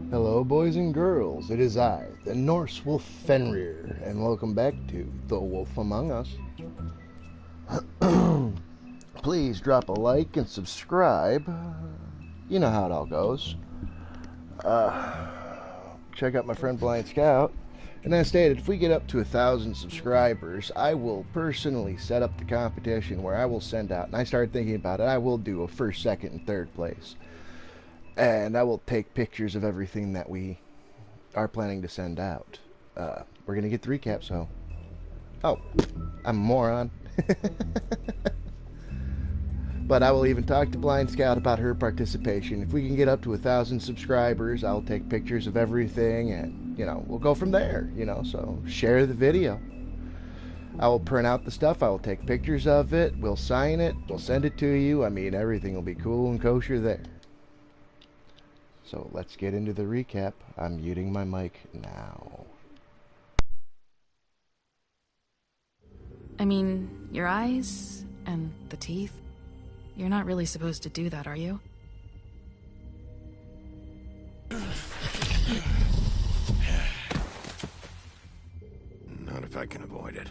Hello, boys and girls. It is I, the Norse Wolf Fenrir, and welcome back to The Wolf Among Us. Please drop a like and subscribe. You know how it all goes. Check out my friend Blind Scout. And as stated, if we get up to 1,000 subscribers, I will personally set up the competition where I will send out, and I started thinking about it, I will do a first, second, and third place. And I will take pictures of everything that we are planning to send out. We're going to get the recap, so... Oh, I'm a moron. But I will even talk to Blind Scout about her participation. If we can get up to 1,000 subscribers, I'll take pictures of everything, and, you know, we'll go from there, you know, so share the video. I will print out the stuff, I will take pictures of it, we'll sign it, we'll send it to you. I mean, everything will be cool and kosher there. So let's get into the recap. I'm muting my mic now. I mean, your eyes and the teeth. You're not really supposed to do that, are you? Not if I can avoid it.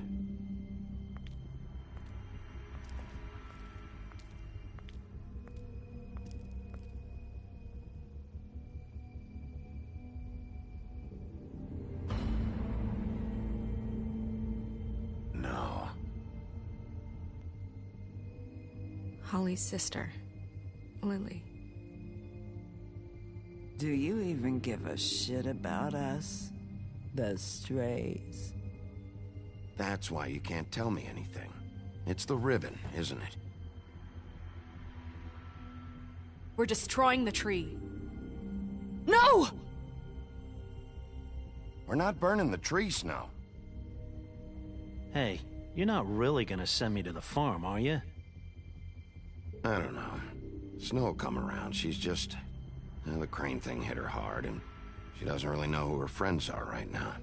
Holly's sister, Lily. Do you even give a shit about us? The strays? That's why you can't tell me anything. It's the ribbon, isn't it? We're destroying the tree. No! We're not burning the tree, Snow. Hey, you're not really gonna send me to the farm, are you? I don't know. Snow will come around. She's just... the crane thing hit her hard, and she doesn't really know who her friends are right now.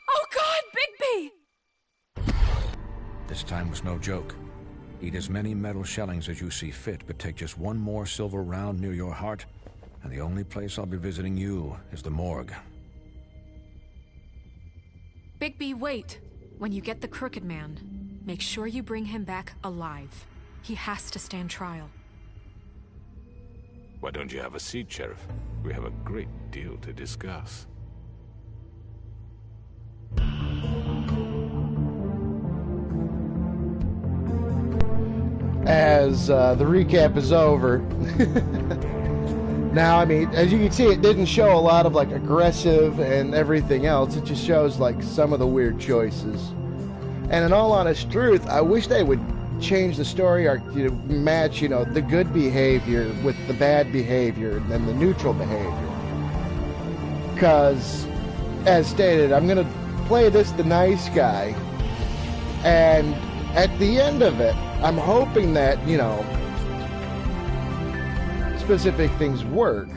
Oh God, Bigby! This time was no joke. Eat as many metal shellings as you see fit, but take just one more silver round near your heart, and the only place I'll be visiting you is the morgue. Bigby, wait. When you get the Crooked Man, make sure you bring him back alive. He has to stand trial. Why don't you have a seat, Sheriff? We have a great deal to discuss. As the recap is over... Now, I mean, as you can see, it didn't show a lot of, like, aggressive and everything else. It just shows, like, some of the weird choices. And in all honest truth, I wish they would change the story arc to match, you know, the good behavior with the bad behavior and then the neutral behavior. Because, as stated, I'm going to play this the nice guy. And at the end of it, I'm hoping that, you know, specific things work.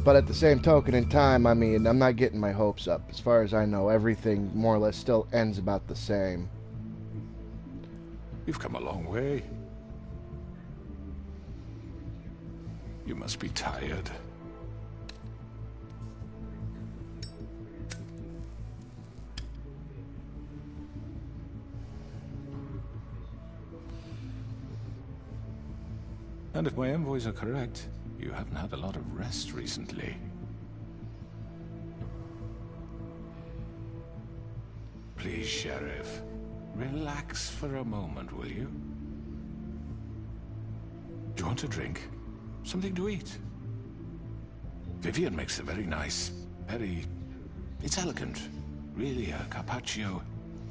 But at the same token in time, I mean, I'm not getting my hopes up. As far as I know, everything more or less still ends about the same. You've come a long way. You must be tired. And if my envoys are correct, you haven't had a lot of rest recently. Please, Sheriff, relax for a moment, will you? Do you want a drink? Something to eat? Vivian makes a very nice, it's elegant. Really, a carpaccio.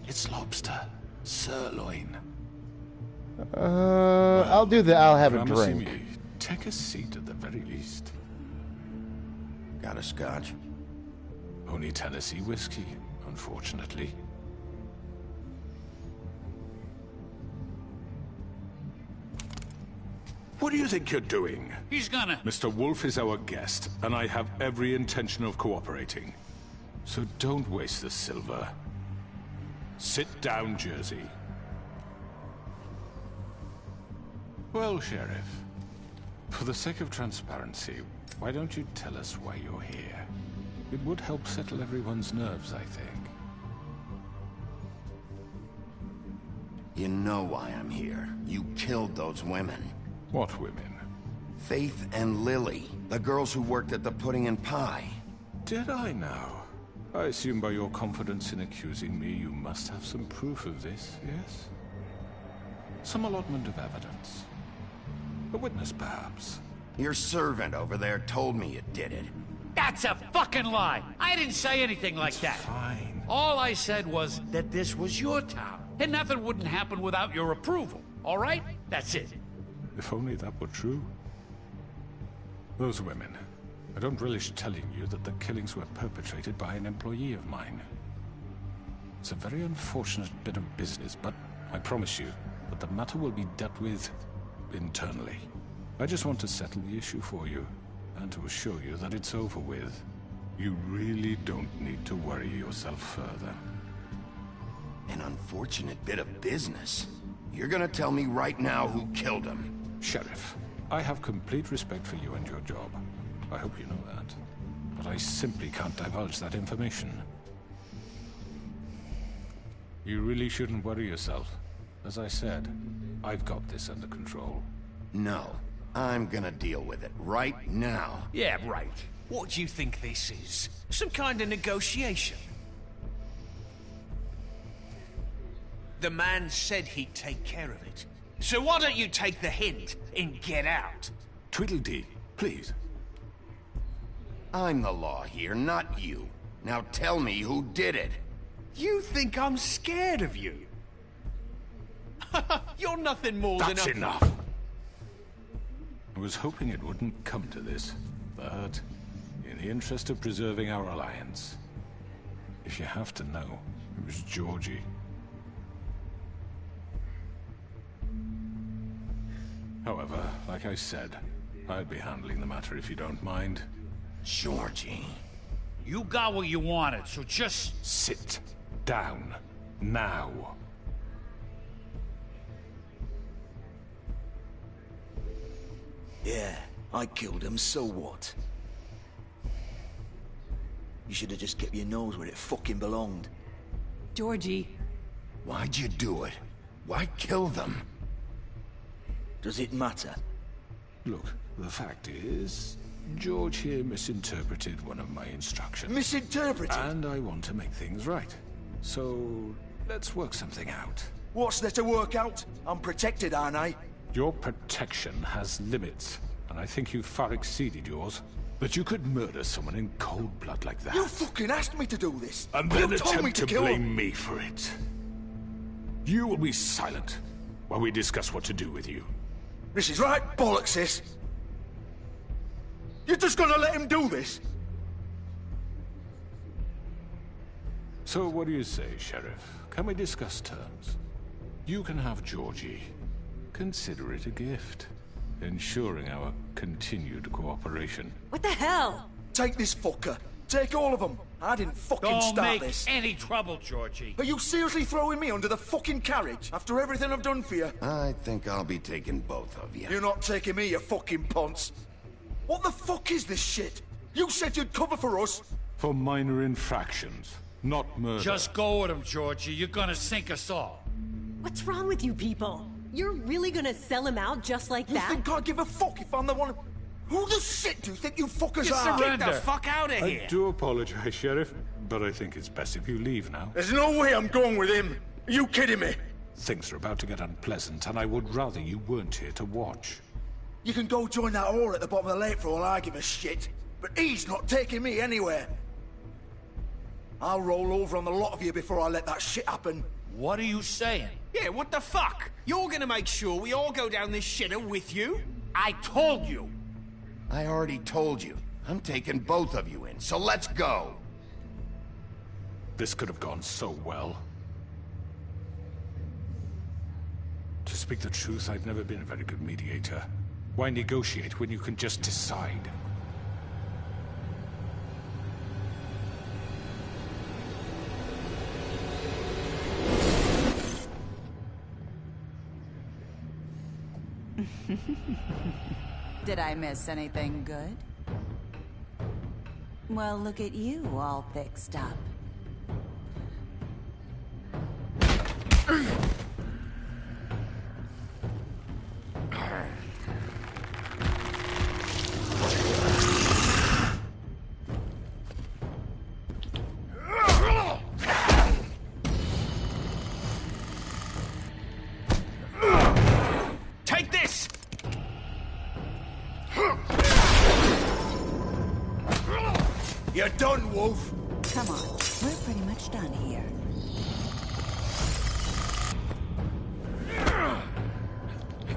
It's lobster, sirloin. I'll do that. I'll have a promising drink. me, take a seat at the very least. Got a scotch? Only Tennessee whiskey, unfortunately. What do you think you're doing? He's gonna... Mr. Wolf is our guest, and I have every intention of cooperating. So don't waste the silver. Sit down, Jersey. Well, Sheriff, for the sake of transparency, why don't you tell us why you're here? It would help settle everyone's nerves, I think. You know why I'm here. You killed those women. What women? Faith and Lily, the girls who worked at the Pudding and Pie. Did I now? I assume by your confidence in accusing me, you must have some proof of this, yes? Some allotment of evidence. A witness, perhaps. Your servant over there told me you did it. That's a fucking lie! I didn't say anything like that. Fine. All I said was that this was your town, and nothing wouldn't happen without your approval, all right? That's it. If only that were true. Those women. I don't relish telling you that the killings were perpetrated by an employee of mine. It's a very unfortunate bit of business, but I promise you that the matter will be dealt with internally. I just want to settle the issue for you, and to assure you that it's over with. You really don't need to worry yourself further. An unfortunate bit of business. You're gonna tell me right now who killed him. Sheriff, I have complete respect for you and your job. I hope you know that. But I simply can't divulge that information. You really shouldn't worry yourself. As I said, I've got this under control. No, I'm gonna deal with it right now. Yeah, right. What do you think this is? Some kind of negotiation? The man said he'd take care of it. So why don't you take the hint and get out? Tweedledee, please. I'm the law here, not you. Now tell me who did it. You think I'm scared of you? You're nothing more than a... That's enough! I was hoping it wouldn't come to this, but in the interest of preserving our alliance, if you have to know, it was Georgie. However, like I said, I'd be handling the matter if you don't mind. Georgie. You got what you wanted, so just... Sit down. Now. Yeah, I killed him, so what? You should have just kept your nose where it fucking belonged. Georgie. Why'd you do it? Why kill them? Does it matter? Look, the fact is, George here misinterpreted one of my instructions. Misinterpreted? And I want to make things right. So, let's work something out. What's there to work out? I'm protected, aren't I? Your protection has limits, and I think you've far exceeded yours. But you could murder someone in cold blood like that. You fucking asked me to do this! And then you told me attempt to kill blame him. me for it. You will be silent while we discuss what to do with you. This is right bollocks, sis. You're just gonna let him do this? So what do you say, Sheriff? Can we discuss terms? You can have Georgie. Consider it a gift, ensuring our continued cooperation. What the hell? Take this fucker. Take all of them. I didn't fucking Don't start make this. any trouble, Georgie. Are you seriously throwing me under the fucking carriage after everything I've done for you? I think I'll be taking both of you. You're not taking me, you fucking ponce. What the fuck is this shit? You said you'd cover for us. For minor infractions, not murder. Just go with him, Georgie. You're gonna sink us all. What's wrong with you people? You're really gonna sell him out just like You that? think I give a fuck if I'm the one... Who the shit do you think you fuckers You are? surrender. Get the fuck out of here! I do apologize, Sheriff, but I think it's best if you leave now. There's no way I'm going with him. Are you kidding me? Things are about to get unpleasant, and I would rather you weren't here to watch. You can go join that whore at the bottom of the lake for all I give a shit. But he's not taking me anywhere. I'll roll over on the lot of you before I let that shit happen. What are you saying? Yeah, what the fuck? You're gonna make sure we all go down this shitter with you? I told you. I already told you. I'm taking both of you in, so let's go. This could have gone so well. To speak the truth, I've never been a very good mediator. Why negotiate when you can just decide? Did I miss anything good? Well, look at you, all fixed up. Take this! You're done, Wolf. Come on, we're pretty much done here.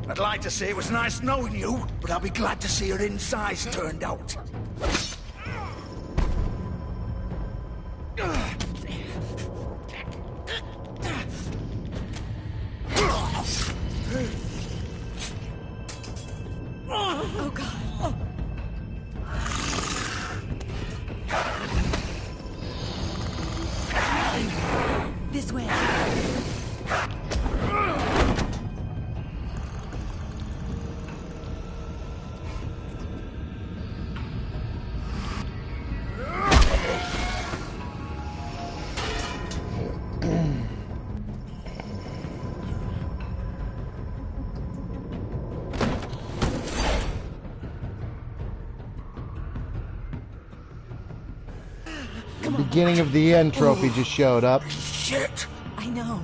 I'd like to say it was nice knowing you, but I'll be glad to see your insides turned out. Oh, God. This way. The beginning of the end trophy just showed up. Shit! I know.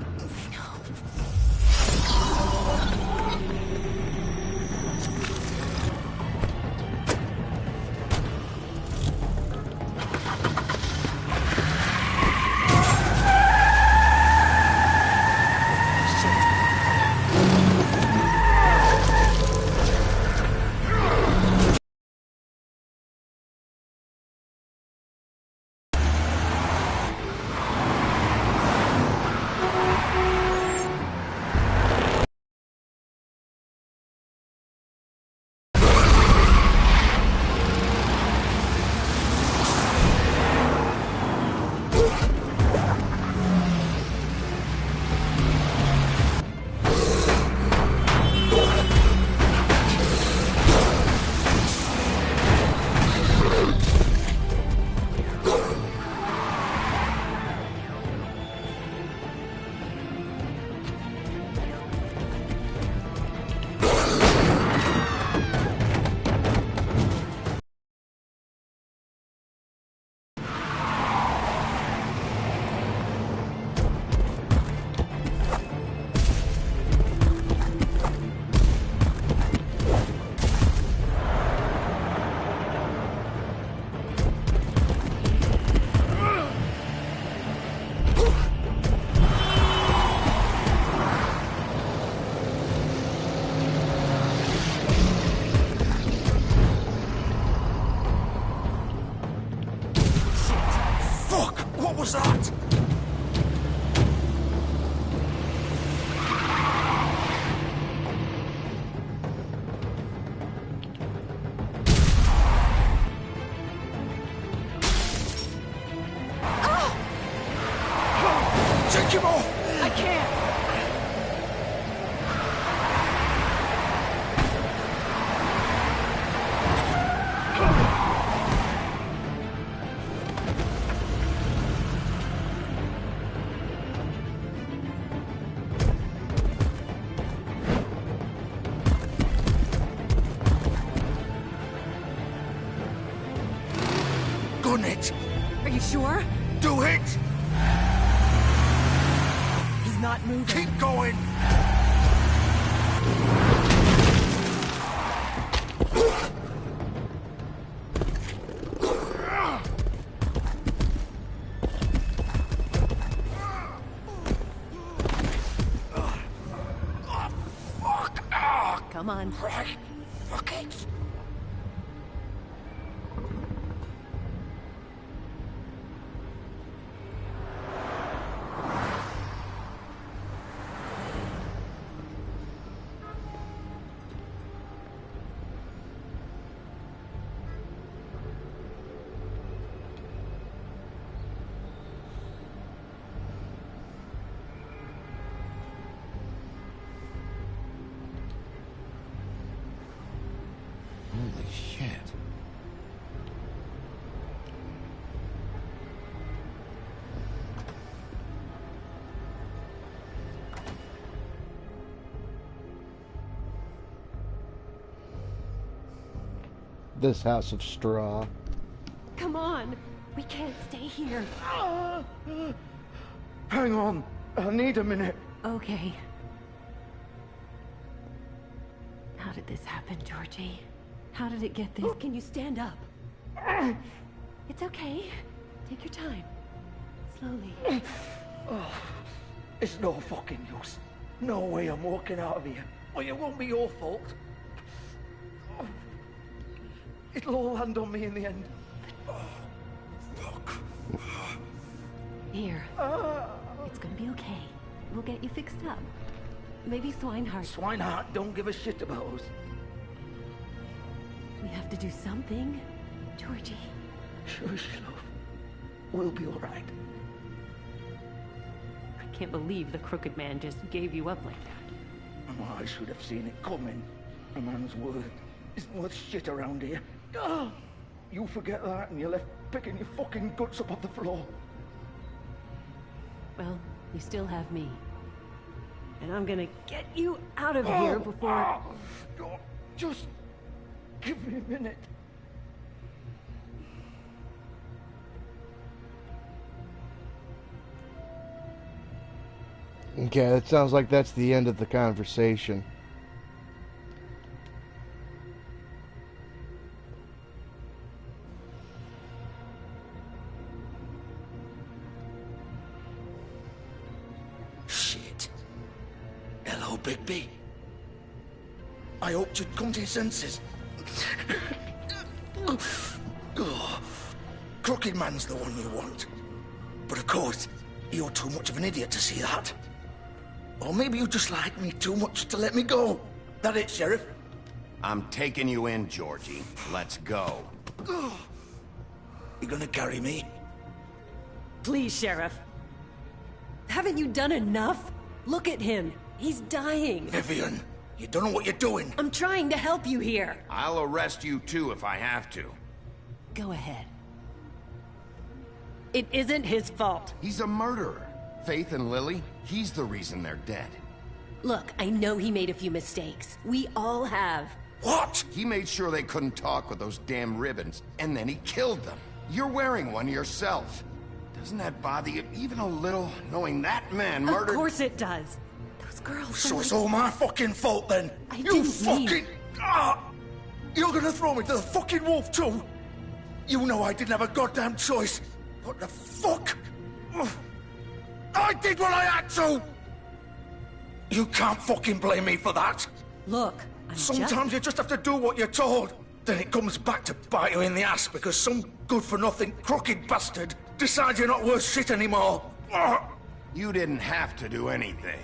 What was that? Take him off! I can't. Gun it! Are you sure? Do it! He's not moving. Keep going! Come on. Right. Fuck it. Holy shit. This house of straw. Come on. We can't stay here. Hang on. I need a minute. Okay. How did this happen, Georgie? How did it get this? Can you stand up? It's okay. Take your time. Slowly. Oh, it's no fucking use. No way I'm walking out of here. Well, it won't be your fault. It'll all land on me in the end. Fuck. Here. It's gonna be okay. We'll get you fixed up. Maybe Swinehart. Swinehart don't give a shit about us. We have to do something. Georgie. Shush, love. We'll be all right. I can't believe the Crooked Man just gave you up like that. Oh, I should have seen it coming. A man's word isn't worth shit around here. You forget that and you're left picking your fucking guts up off the floor. Well, you still have me. And I'm gonna get you out of here before... Just give me a minute. Okay, that sounds like that's the end of the conversation. Shit. Hello, Bigby. I hoped you'd come to your senses. Crooked Man's the one you want. But of course, you're too much of an idiot to see that. Or maybe you just like me too much to let me go. That it, Sheriff? I'm taking you in, Georgie. Let's go. You gonna carry me? Please, Sheriff. Haven't you done enough? Look at him. He's dying. Vivian, you don't know what you're doing. I'm trying to help you here. I'll arrest you too if I have to. Go ahead. It isn't his fault. He's a murderer. Faith and Lily, he's the reason they're dead. Look, I know he made a few mistakes. We all have. What? He made sure they couldn't talk with those damn ribbons, and then he killed them. You're wearing one yourself. Doesn't that bother you even a little, knowing that man murdered... Of course it does. Those girls... So it's all my fucking fault then? I You didn't fucking... mean... You're gonna throw me to the fucking wolf too? You know I didn't have a goddamn choice. What the fuck? I did what I had to! You can't fucking blame me for that. Look, Sometimes you just have to do what you're told. Then it comes back to bite you in the ass because some good-for-nothing crooked bastard decides you're not worth shit anymore. You didn't have to do anything.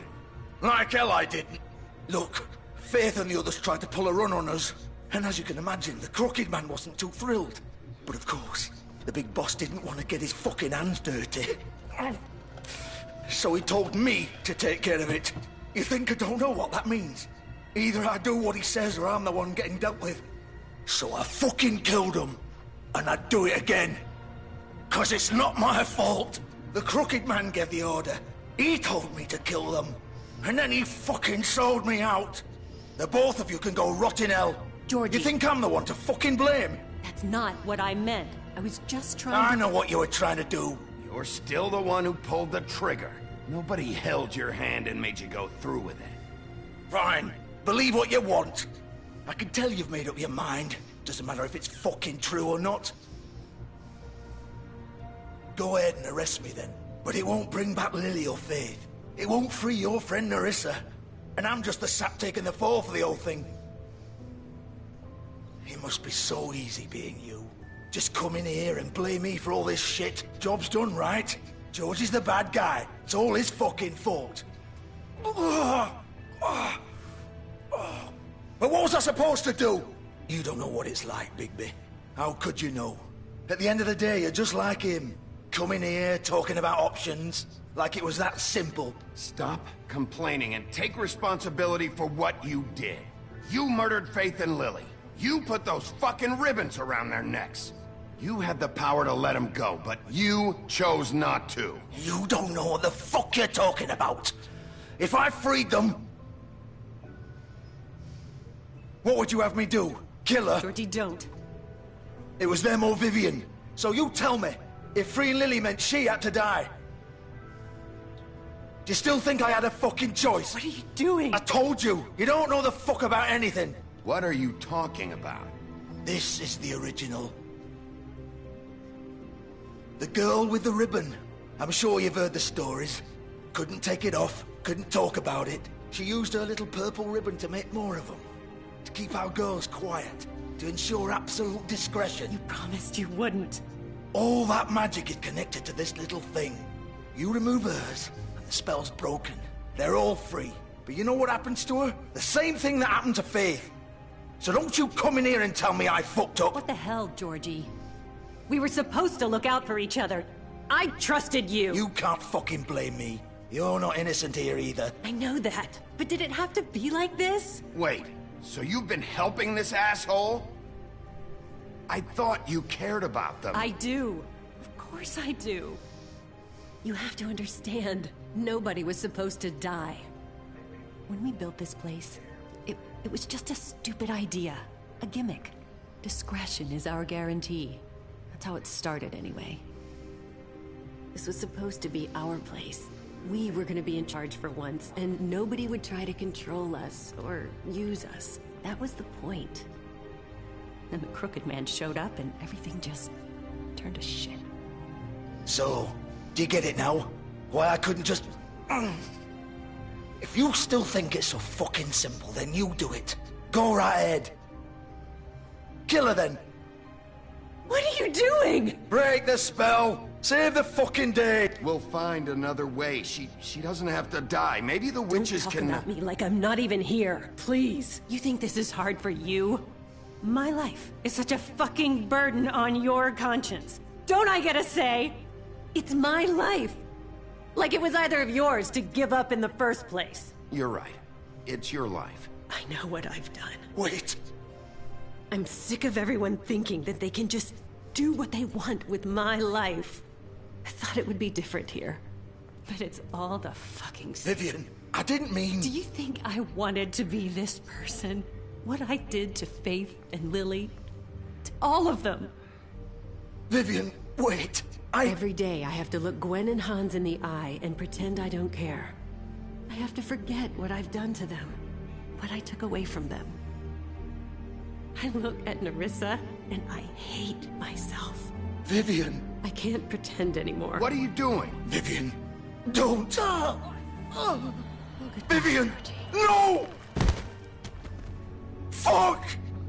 Like hell I didn't. Look, Faith and the others tried to pull a run on us. And as you can imagine, the Crooked Man wasn't too thrilled. But of course, the big boss didn't want to get his fucking hands dirty. So he told me to take care of it. You think I don't know what that means? Either I do what he says or I'm the one getting dealt with. So I fucking killed him. And I'd do it again. 'Cause it's not my fault. The Crooked Man gave the order. He told me to kill them. And then he fucking sold me out. The both of you can go rot in hell. Georgie. You think I'm the one to fucking blame? That's not what I meant. I was just trying I to... know what you were trying to do. You're still the one who pulled the trigger. Nobody held your hand and made you go through with it. Fine. Believe what you want. I can tell you've made up your mind. Doesn't matter if it's fucking true or not. Go ahead and arrest me then. But it won't bring back Lily or Faith. It won't free your friend Nerissa. And I'm just the sap taking the fall for the whole thing. It must be so easy being you. Just come in here and blame me for all this shit. Job's done, right? George is the bad guy. It's all his fucking fault. But what was I supposed to do? You don't know what it's like, Bigby. How could you know? At the end of the day, you're just like him. Coming here, talking about options, like it was that simple. Stop complaining and take responsibility for what you did. You murdered Faith and Lily. You put those fucking ribbons around their necks. You had the power to let them go, but you chose not to. You don't know what the fuck you're talking about. If I freed them... What would you have me do? Kill her? Georgie, don't. It was them or Vivian. So you tell me, if freeing Lily meant she had to die. Do you still think I had a fucking choice? What are you doing? I told you, you don't know the fuck about anything. What are you talking about? This is the original. The girl with the ribbon. I'm sure you've heard the stories. Couldn't take it off, couldn't talk about it. She used her little purple ribbon to make more of them. To keep our girls quiet. To ensure absolute discretion. You promised you wouldn't. All that magic is connected to this little thing. You remove hers, and the spell's broken. They're all free. But you know what happens to her? The same thing that happened to Faith. So don't you come in here and tell me I fucked up. What the hell, Georgie? We were supposed to look out for each other. I trusted you. You can't fucking blame me. You're not innocent here either. I know that. But did it have to be like this? Wait, so you've been helping this asshole? I thought you cared about them. I do. Of course I do. You have to understand, nobody was supposed to die. When we built this place, it was just a stupid idea. A gimmick. Discretion is our guarantee. That's how it started anyway. This was supposed to be our place. We were gonna be in charge for once, and nobody would try to control us or use us. That was the point. Then the crooked man showed up and everything just turned to shit. So, do you get it now? Why I couldn't just... If you still think it's so fucking simple, then you do it. Go right ahead. Kill her then. What are you doing? Break the spell. Save the fucking day. We'll find another way. She doesn't have to die. Maybe the witches Don't can... talk about me like I'm not even here. Please. You think this is hard for you? My life is such a fucking burden on your conscience. Don't I get a say? It's my life. Like it was either of yours to give up in the first place. You're right. It's your life. I know what I've done. Wait. I'm sick of everyone thinking that they can just do what they want with my life. I thought it would be different here. But it's all the fucking same. Vivian, I didn't mean... Do you think I wanted to be this person? What I did to Faith and Lily? To all of them? Vivian, wait. Every day I have to look Gwen and Hans in the eye and pretend I don't care. I have to forget what I've done to them. What I took away from them. I look at Nerissa and I hate myself. Vivian. I can't pretend anymore. What are you doing? Vivian, don't. Vivian, no! Fuck!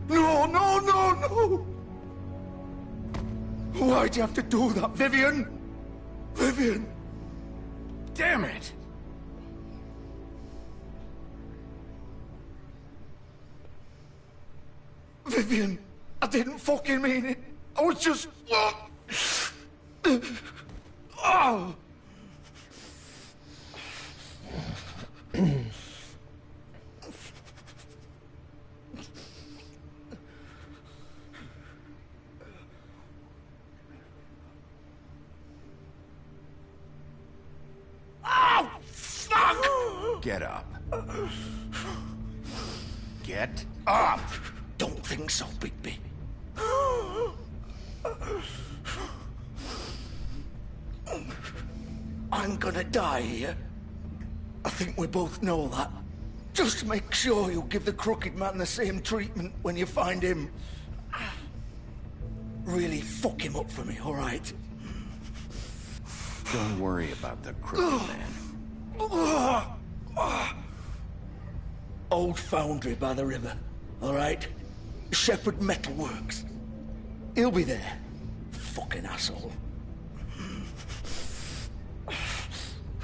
No, no, no, no! Why'd you have to do that, Vivian? Vivian! Damn it! Vivian, I didn't fucking mean it. I was just... Oh! Get up. Get up! Don't think so, Bigby. I'm gonna die here. I think we both know that. Just make sure you give the crooked man the same treatment when you find him. Really fuck him up for me, all right? Don't worry about the crooked man. Old foundry by the river, all right? Shepherd Metalworks. He'll be there. Fucking asshole.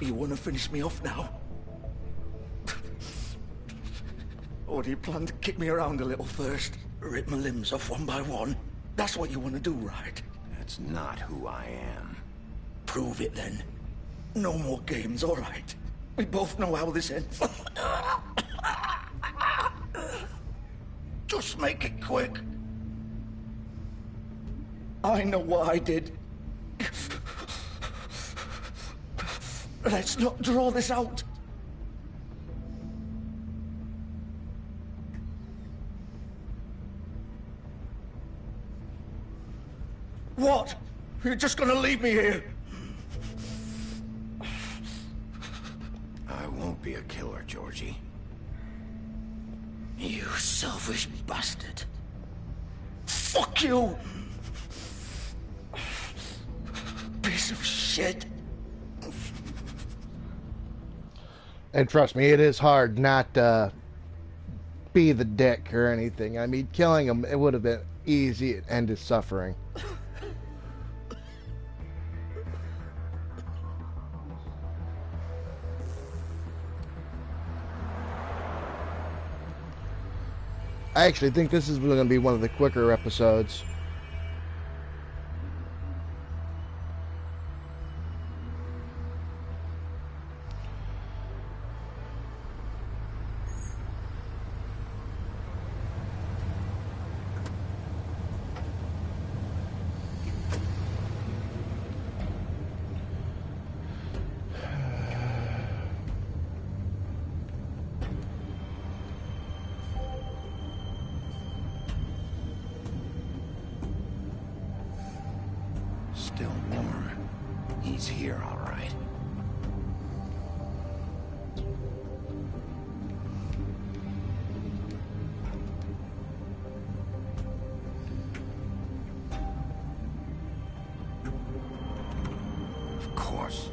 You want to finish me off now? Or do you plan to kick me around a little first? Rip my limbs off one by one? That's what you want to do, right? That's not who I am. Prove it then. No more games, all right? We both know how this ends. Just make it quick. I know what I did. Let's not draw this out. What? You're just gonna leave me here? I won't be a killer, Georgie. You selfish bastard. Fuck you! Piece of shit. And trust me, it is hard not to be the dick or anything. I mean, killing him, it would have been easy and end his suffering. I actually think this is going to be one of the quicker episodes. Still warm. He's here, all right. Of course.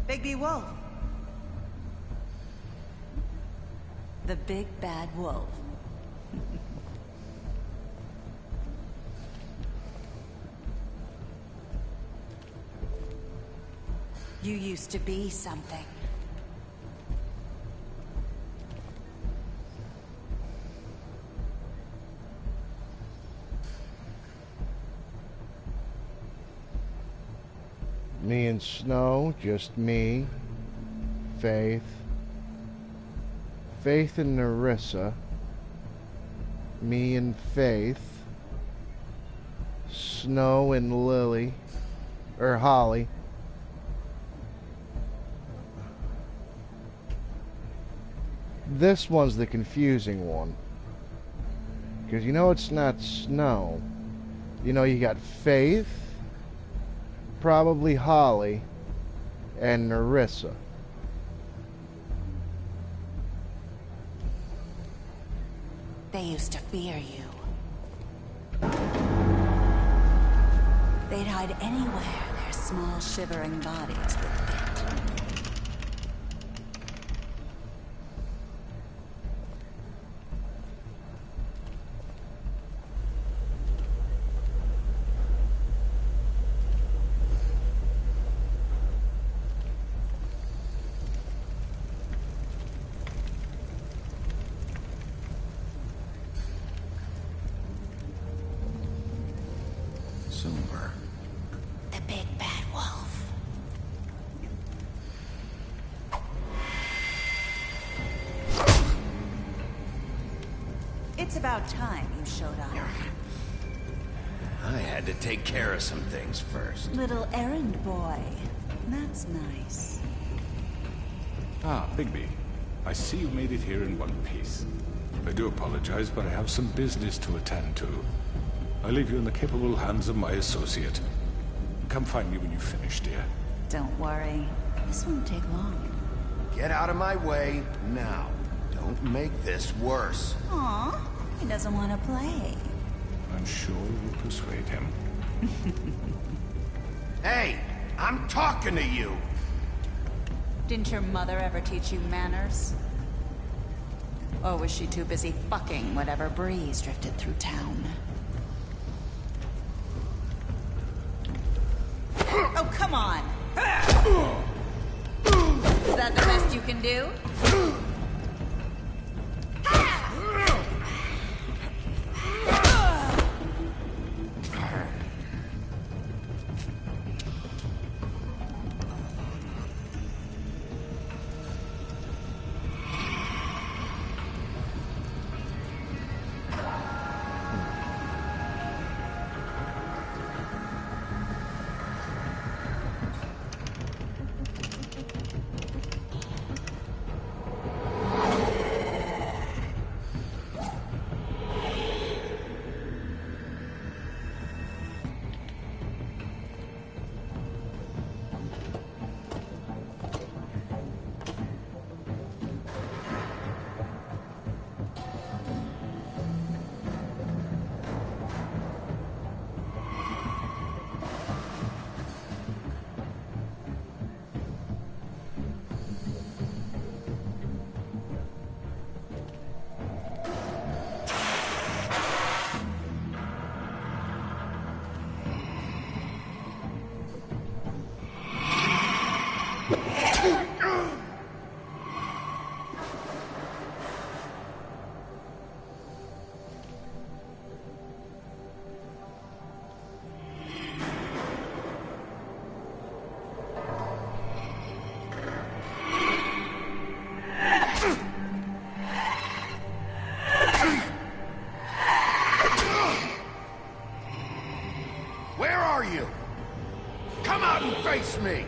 Big Wolf. The big bad wolf. You used to be something. Me and Snow, just me, Faith, Faith and Narissa, me and Faith, Snow and Lily, or Holly. This one's the confusing one, because you know it's not Snow. You know you got Faith, probably Holly, and Narissa. They used to fear you. They'd hide anywhere their small shivering bodies would fit. Silver. The big bad wolf. It's about time you showed up. I had to take care of some things first. Little errand boy. That's nice. Ah, Bigby. I see you made it here in one piece. I do apologize, but I have some business to attend to. I leave you in the capable hands of my associate. Come find me when you finish, dear. Don't worry. This won't take long. Get out of my way now. Don't make this worse. Aw, he doesn't want to play. I'm sure you'll persuade him. Hey, I'm talking to you! Didn't your mother ever teach you manners? Or was she too busy fucking whatever breeze drifted through town? Oh, come on! Is that the best you can do? Where are you? Come out and face me!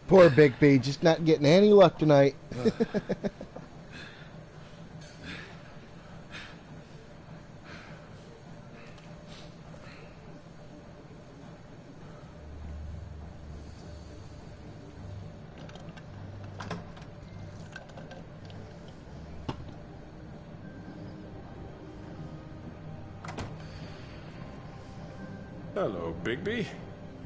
Poor Bigby, just not getting any luck tonight. Hello, Bigby.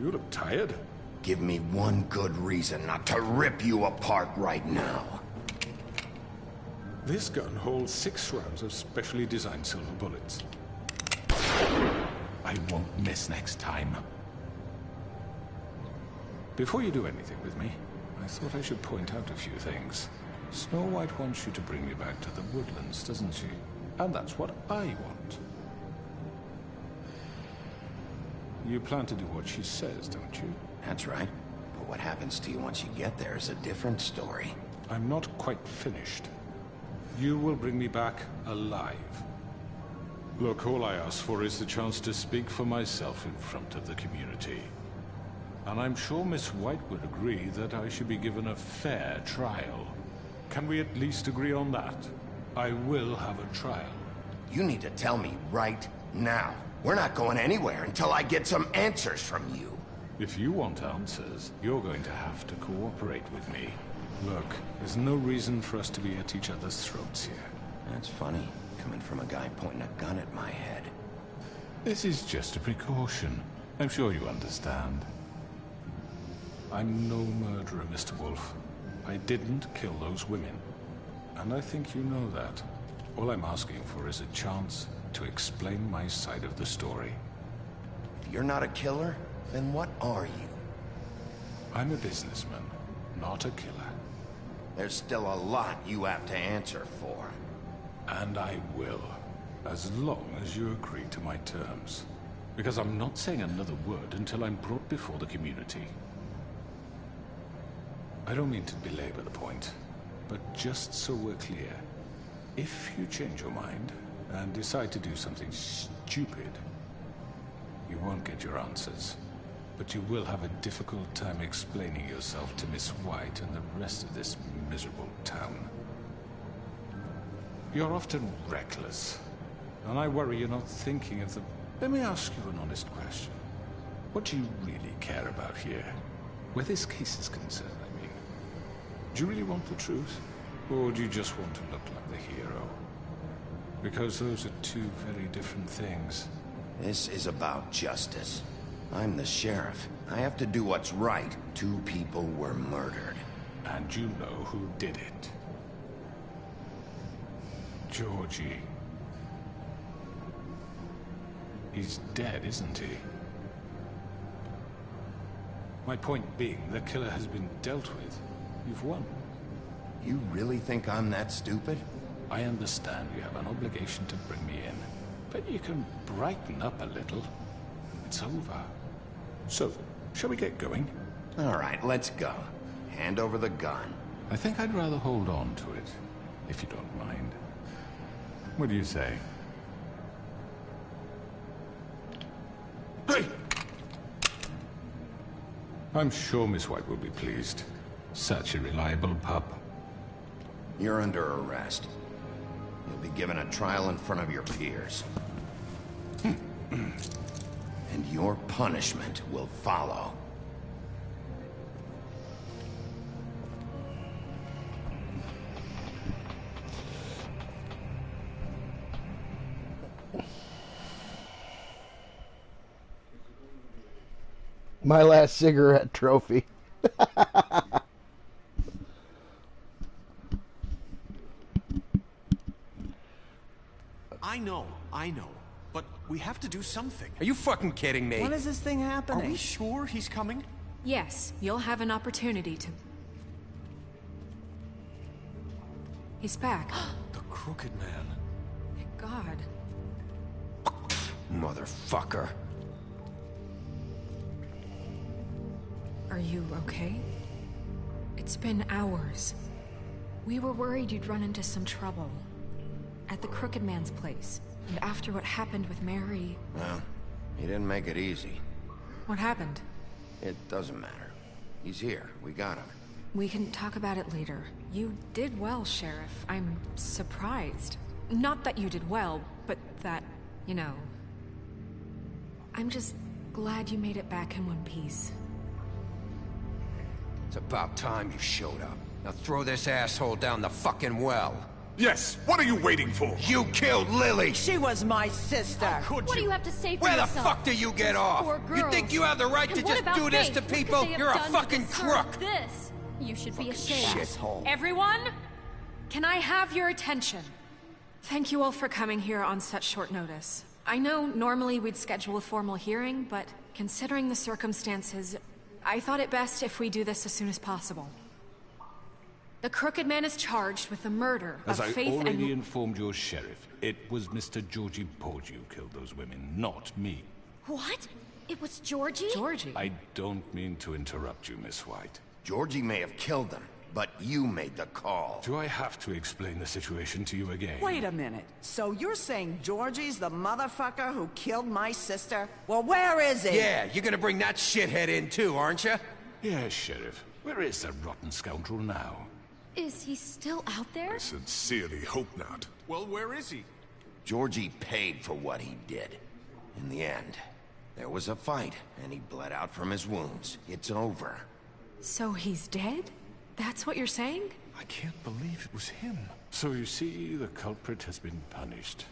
You look tired. Give me one good reason not to rip you apart right now. This gun holds 6 rounds of specially designed silver bullets. I won't miss next time. Before you do anything with me, I thought I should point out a few things. Snow White wants you to bring me back to the woodlands, doesn't she? And that's what I want. You plan to do what she says, don't you? That's right. But what happens to you once you get there is a different story. I'm not quite finished. You will bring me back alive. Look, all I ask for is the chance to speak for myself in front of the community. And I'm sure Miss White would agree that I should be given a fair trial. Can we at least agree on that? I will have a trial. You need to tell me right now. We're not going anywhere until I get some answers from you. If you want answers, you're going to have to cooperate with me. Look, there's no reason for us to be at each other's throats here. That's funny, coming from a guy pointing a gun at my head. This is just a precaution. I'm sure you understand. I'm no murderer, Mr. Wolf. I didn't kill those women. And I think you know that. All I'm asking for is a chance to explain my side of the story. If you're not a killer, then what are you? I'm a businessman, not a killer. There's still a lot you have to answer for. And I will, as long as you agree to my terms. Because I'm not saying another word until I'm brought before the community. I don't mean to belabor the point, but just so we're clear, if you change your mind and decide to do something stupid, you won't get your answers. But you will have a difficult time explaining yourself to Miss White and the rest of this miserable town. You're often reckless, and I worry you're not thinking of the... Let me ask you an honest question. What do you really care about here? Where this case is concerned, I mean. Do you really want the truth? Or do you just want to look like the hero? Because those are two very different things. This is about justice. I'm the sheriff. I have to do what's right. 2 people were murdered. And you know who did it. Georgie. He's dead, isn't he? My point being, the killer has been dealt with. You've won. You really think I'm that stupid? I understand you have an obligation to bring me in, but you can brighten up a little. It's over. So, shall we get going? All right, let's go. Hand over the gun. I think I'd rather hold on to it, if you don't mind. What do you say? Hey! I'm sure Miss White will be pleased. Such a reliable pup. You're under arrest. You'll be given a trial in front of your peers. And your punishment will follow. My last cigarette trophy. I know. But we have to do something. Are you fucking kidding me? When is this thing happening? Are we sure he's coming? Yes, you'll have an opportunity to... He's back. The Crooked Man. Thank God. Motherfucker. Are you okay? It's been hours. We were worried you'd run into some trouble. At the Crooked Man's place. And after what happened with Mary... Well, he didn't make it easy. What happened? It doesn't matter. He's here. We got him. We can talk about it later. You did well, Sheriff. I'm surprised. Not that you did well, but that, you know... I'm just glad you made it back in one piece. It's about time you showed up. Now throw this asshole down the fucking well. Yes, what are you waiting for? You killed Lily! She was my sister. What do you have to say for Where yourself? the fuck do you get off? You think you have the right to just do this to people? You're a fucking crook! This? You should be ashamed. Shithole. Everyone? Can I have your attention? Thank you all for coming here on such short notice. I know normally we'd schedule a formal hearing, but considering the circumstances, I thought it best if we do this as soon as possible. The Crooked Man is charged with the murder of As I Faith and... already informed your sheriff, it was Mr. Georgie Porgy who killed those women, not me. What? It was Georgie? Georgie? I don't mean to interrupt you, Miss White. Georgie may have killed them, but you made the call. Do I have to explain the situation to you again? Wait a minute. So you're saying Georgie's the motherfucker who killed my sister? Well, where is he? Yeah, you're gonna bring that shithead in too, aren't you? Yes, Sheriff. Where is that rotten scoundrel now? Is he still out there? I sincerely hope not. Well, where is he? Georgie paid for what he did. In the end, there was a fight, and he bled out from his wounds. It's over. So he's dead? That's what you're saying? I can't believe it was him. So you see, the culprit has been punished.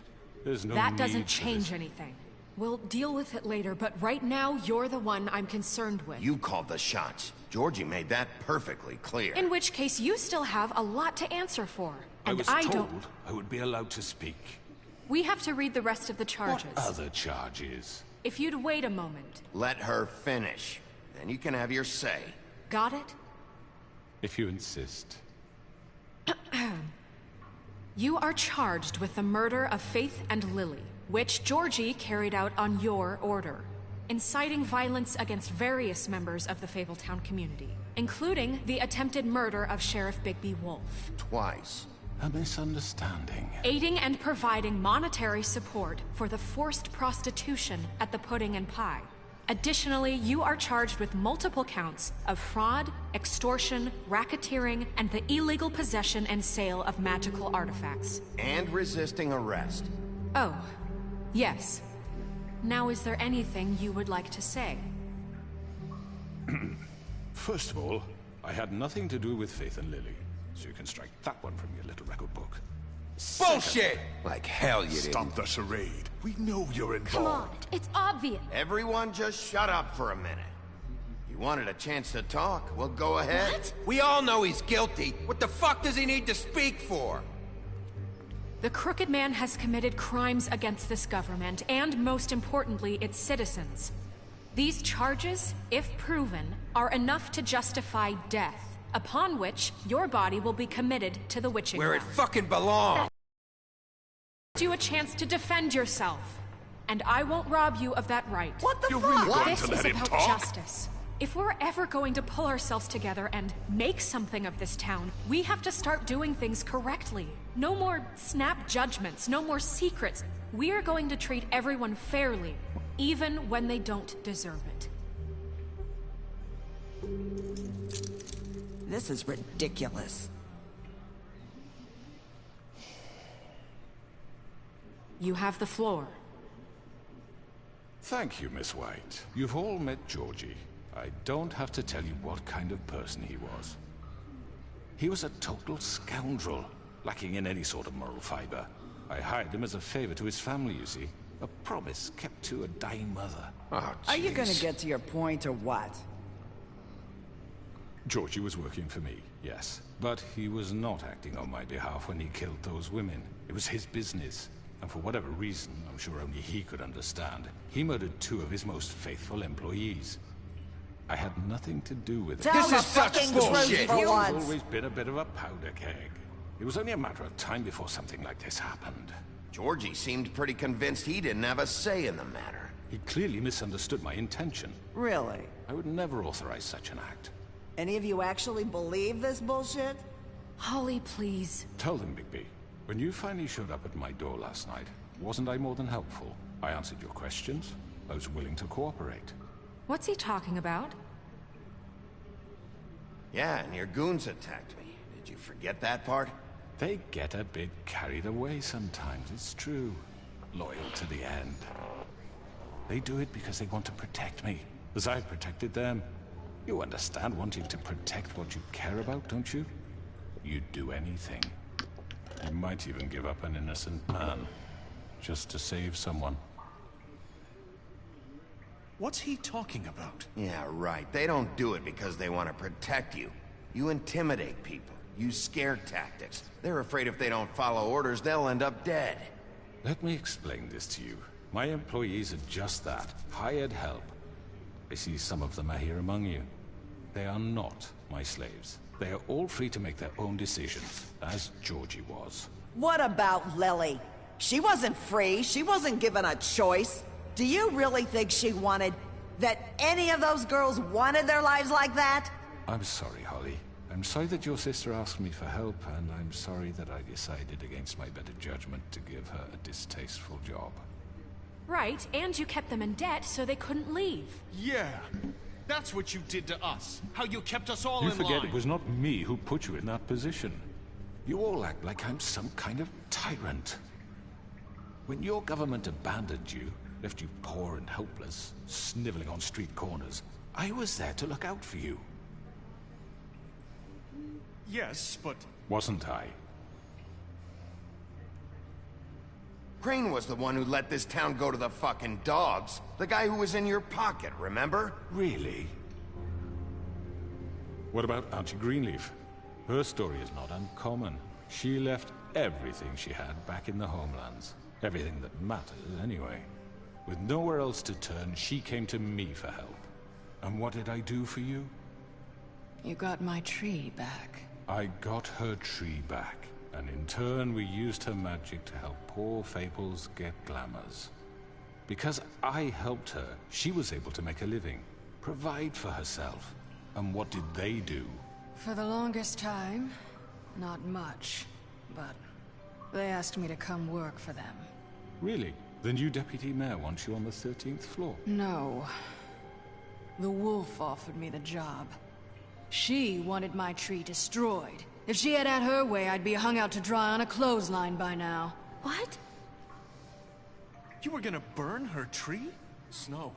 There's no That need doesn't for change this. anything. We'll deal with it later, but right now, you're the one I'm concerned with. You called the shots. Georgie made that perfectly clear. In which case, you still have a lot to answer for. I And was I told don't... I would be allowed to speak. We have to read the rest of the charges. What other charges? If you'd wait a moment. Let her finish. Then you can have your say. Got it? If you insist. You are charged with the murder of Faith and Lily, which Georgie carried out on your order, inciting violence against various members of the Fabletown community, including the attempted murder of Sheriff Bigby Wolf. Twice. A misunderstanding. Aiding and providing monetary support for the forced prostitution at the Pudding and Pie. Additionally, you are charged with multiple counts of fraud, extortion, racketeering, and the illegal possession and sale of magical artifacts. And resisting arrest. Oh, yes. Now, is there anything you would like to say? First of all, I had nothing to do with Faith and Lily, so you can strike that one from your little record book. Bullshit! Like hell you Stop didn't. the charade. We know you're involved. Come on, it's obvious. Everyone just shut up for a minute. You wanted a chance to talk? Well, go ahead. What? We all know he's guilty. What the fuck does he need to speak for? The Crooked Man has committed crimes against this government, and most importantly, its citizens. These charges, if proven, are enough to justify death, upon which your body will be committed to the witching Where it ground. fucking belongs. You a chance to defend yourself, and I won't rob you of that right. What the You're fuck? really going This to is let him about talk? justice. If we're ever going to pull ourselves together and make something of this town, we have to start doing things correctly. No more snap judgments, no more secrets. We are going to treat everyone fairly, even when they don't deserve it. This is ridiculous. You have the floor. Thank you, Miss White. You've all met Georgie. I don't have to tell you what kind of person he was. He was a total scoundrel, lacking in any sort of moral fiber. I hired him as a favor to his family, you see. A promise kept to a dying mother. Oh, Are you jeez. gonna get to your point or what? Georgie was working for me, yes. But he was not acting on my behalf when he killed those women. It was his business. And for whatever reason, I'm sure only he could understand, he murdered 2 of his most faithful employees. I had nothing to do with it. Tell the fucking truth for He's once. always been a bit of a powder keg. It was only a matter of time before something like this happened. Georgie seemed pretty convinced he didn't have a say in the matter. He clearly misunderstood my intention. Really? I would never authorize such an act. Any of you actually believe this bullshit? Holly, please. Tell them, Bigby. When you finally showed up at my door last night, wasn't I more than helpful? I answered your questions. I was willing to cooperate. What's he talking about? Yeah, and your goons attacked me. Did you forget that part? They get a bit carried away sometimes, it's true. Loyal to the end. They do it because they want to protect me, as I've protected them. You understand wanting to protect what you care about, don't you? You'd do anything. You might even give up an innocent man, just to save someone. What's he talking about? Yeah, right. They don't do it because they want to protect you. You intimidate people. Use scare tactics. They're afraid if they don't follow orders, they'll end up dead. Let me explain this to you. My employees are just that. Hired help. I see some of them are here among you. They are not my slaves. They are all free to make their own decisions, as Georgie was. What about Lily? She wasn't free. She wasn't given a choice. Do you really think she wanted... that any of those girls wanted their lives like that? I'm sorry, Holly. I'm sorry that your sister asked me for help, and I'm sorry that I decided against my better judgment to give her a distasteful job. Right, and you kept them in debt so they couldn't leave. Yeah, that's what you did to us. How you kept us all in line. You forget it was not me who put you in that position. You all act like I'm some kind of tyrant. When your government abandoned you, left you poor and helpless, sniveling on street corners, I was there to look out for you. Yes, but... Wasn't I? Crane was the one who let this town go to the fucking dogs. The guy who was in your pocket, remember? Really? What about Auntie Greenleaf? Her story is not uncommon. She left everything she had back in the homelands. Everything that matters, anyway. With nowhere else to turn, she came to me for help. And what did I do for you? You got my tree back. I got her tree back. And in turn, we used her magic to help poor Fables get glamours. Because I helped her, she was able to make a living, provide for herself. And what did they do? For the longest time, not much. But they asked me to come work for them. Really? The new deputy mayor wants you on the 13th floor? No. The wolf offered me the job. She wanted my tree destroyed. If she had her way, I'd be hung out to dry on a clothesline by now. What? You were gonna burn her tree? Snow,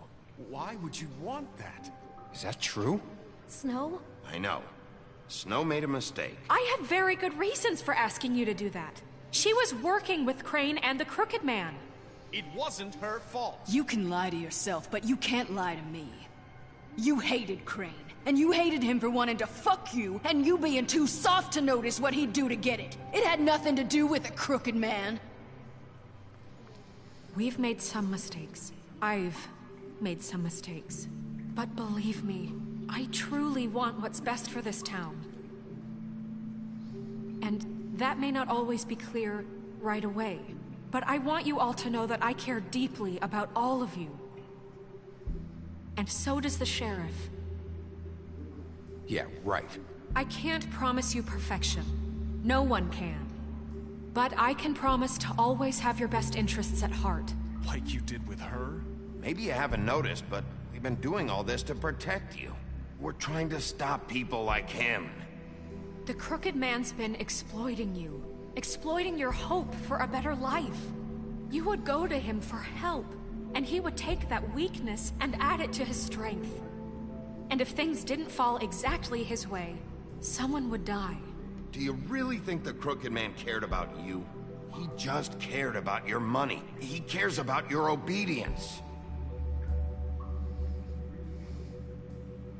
why would you want that? Is that true? Snow? I know. Snow made a mistake. I had very good reasons for asking you to do that. She was working with Crane and the Crooked Man. It wasn't her fault. You can lie to yourself, but you can't lie to me. You hated Crane, and you hated him for wanting to fuck you, and you being too soft to notice what he'd do to get it. It had nothing to do with the Crooked Man. We've made some mistakes. I've made some mistakes. But believe me, I truly want what's best for this town. And that may not always be clear right away. But I want you all to know that I care deeply about all of you. And so does the sheriff. Yeah, right. I can't promise you perfection. No one can. But I can promise to always have your best interests at heart. Like you did with her? Maybe you haven't noticed, but we've been doing all this to protect you. We're trying to stop people like him. The Crooked Man's been exploiting you. Exploiting your hope for a better life. You would go to him for help, and he would take that weakness and add it to his strength. And if things didn't fall exactly his way, someone would die. Do you really think the Crooked Man cared about you? He just cared about your money. He cares about your obedience.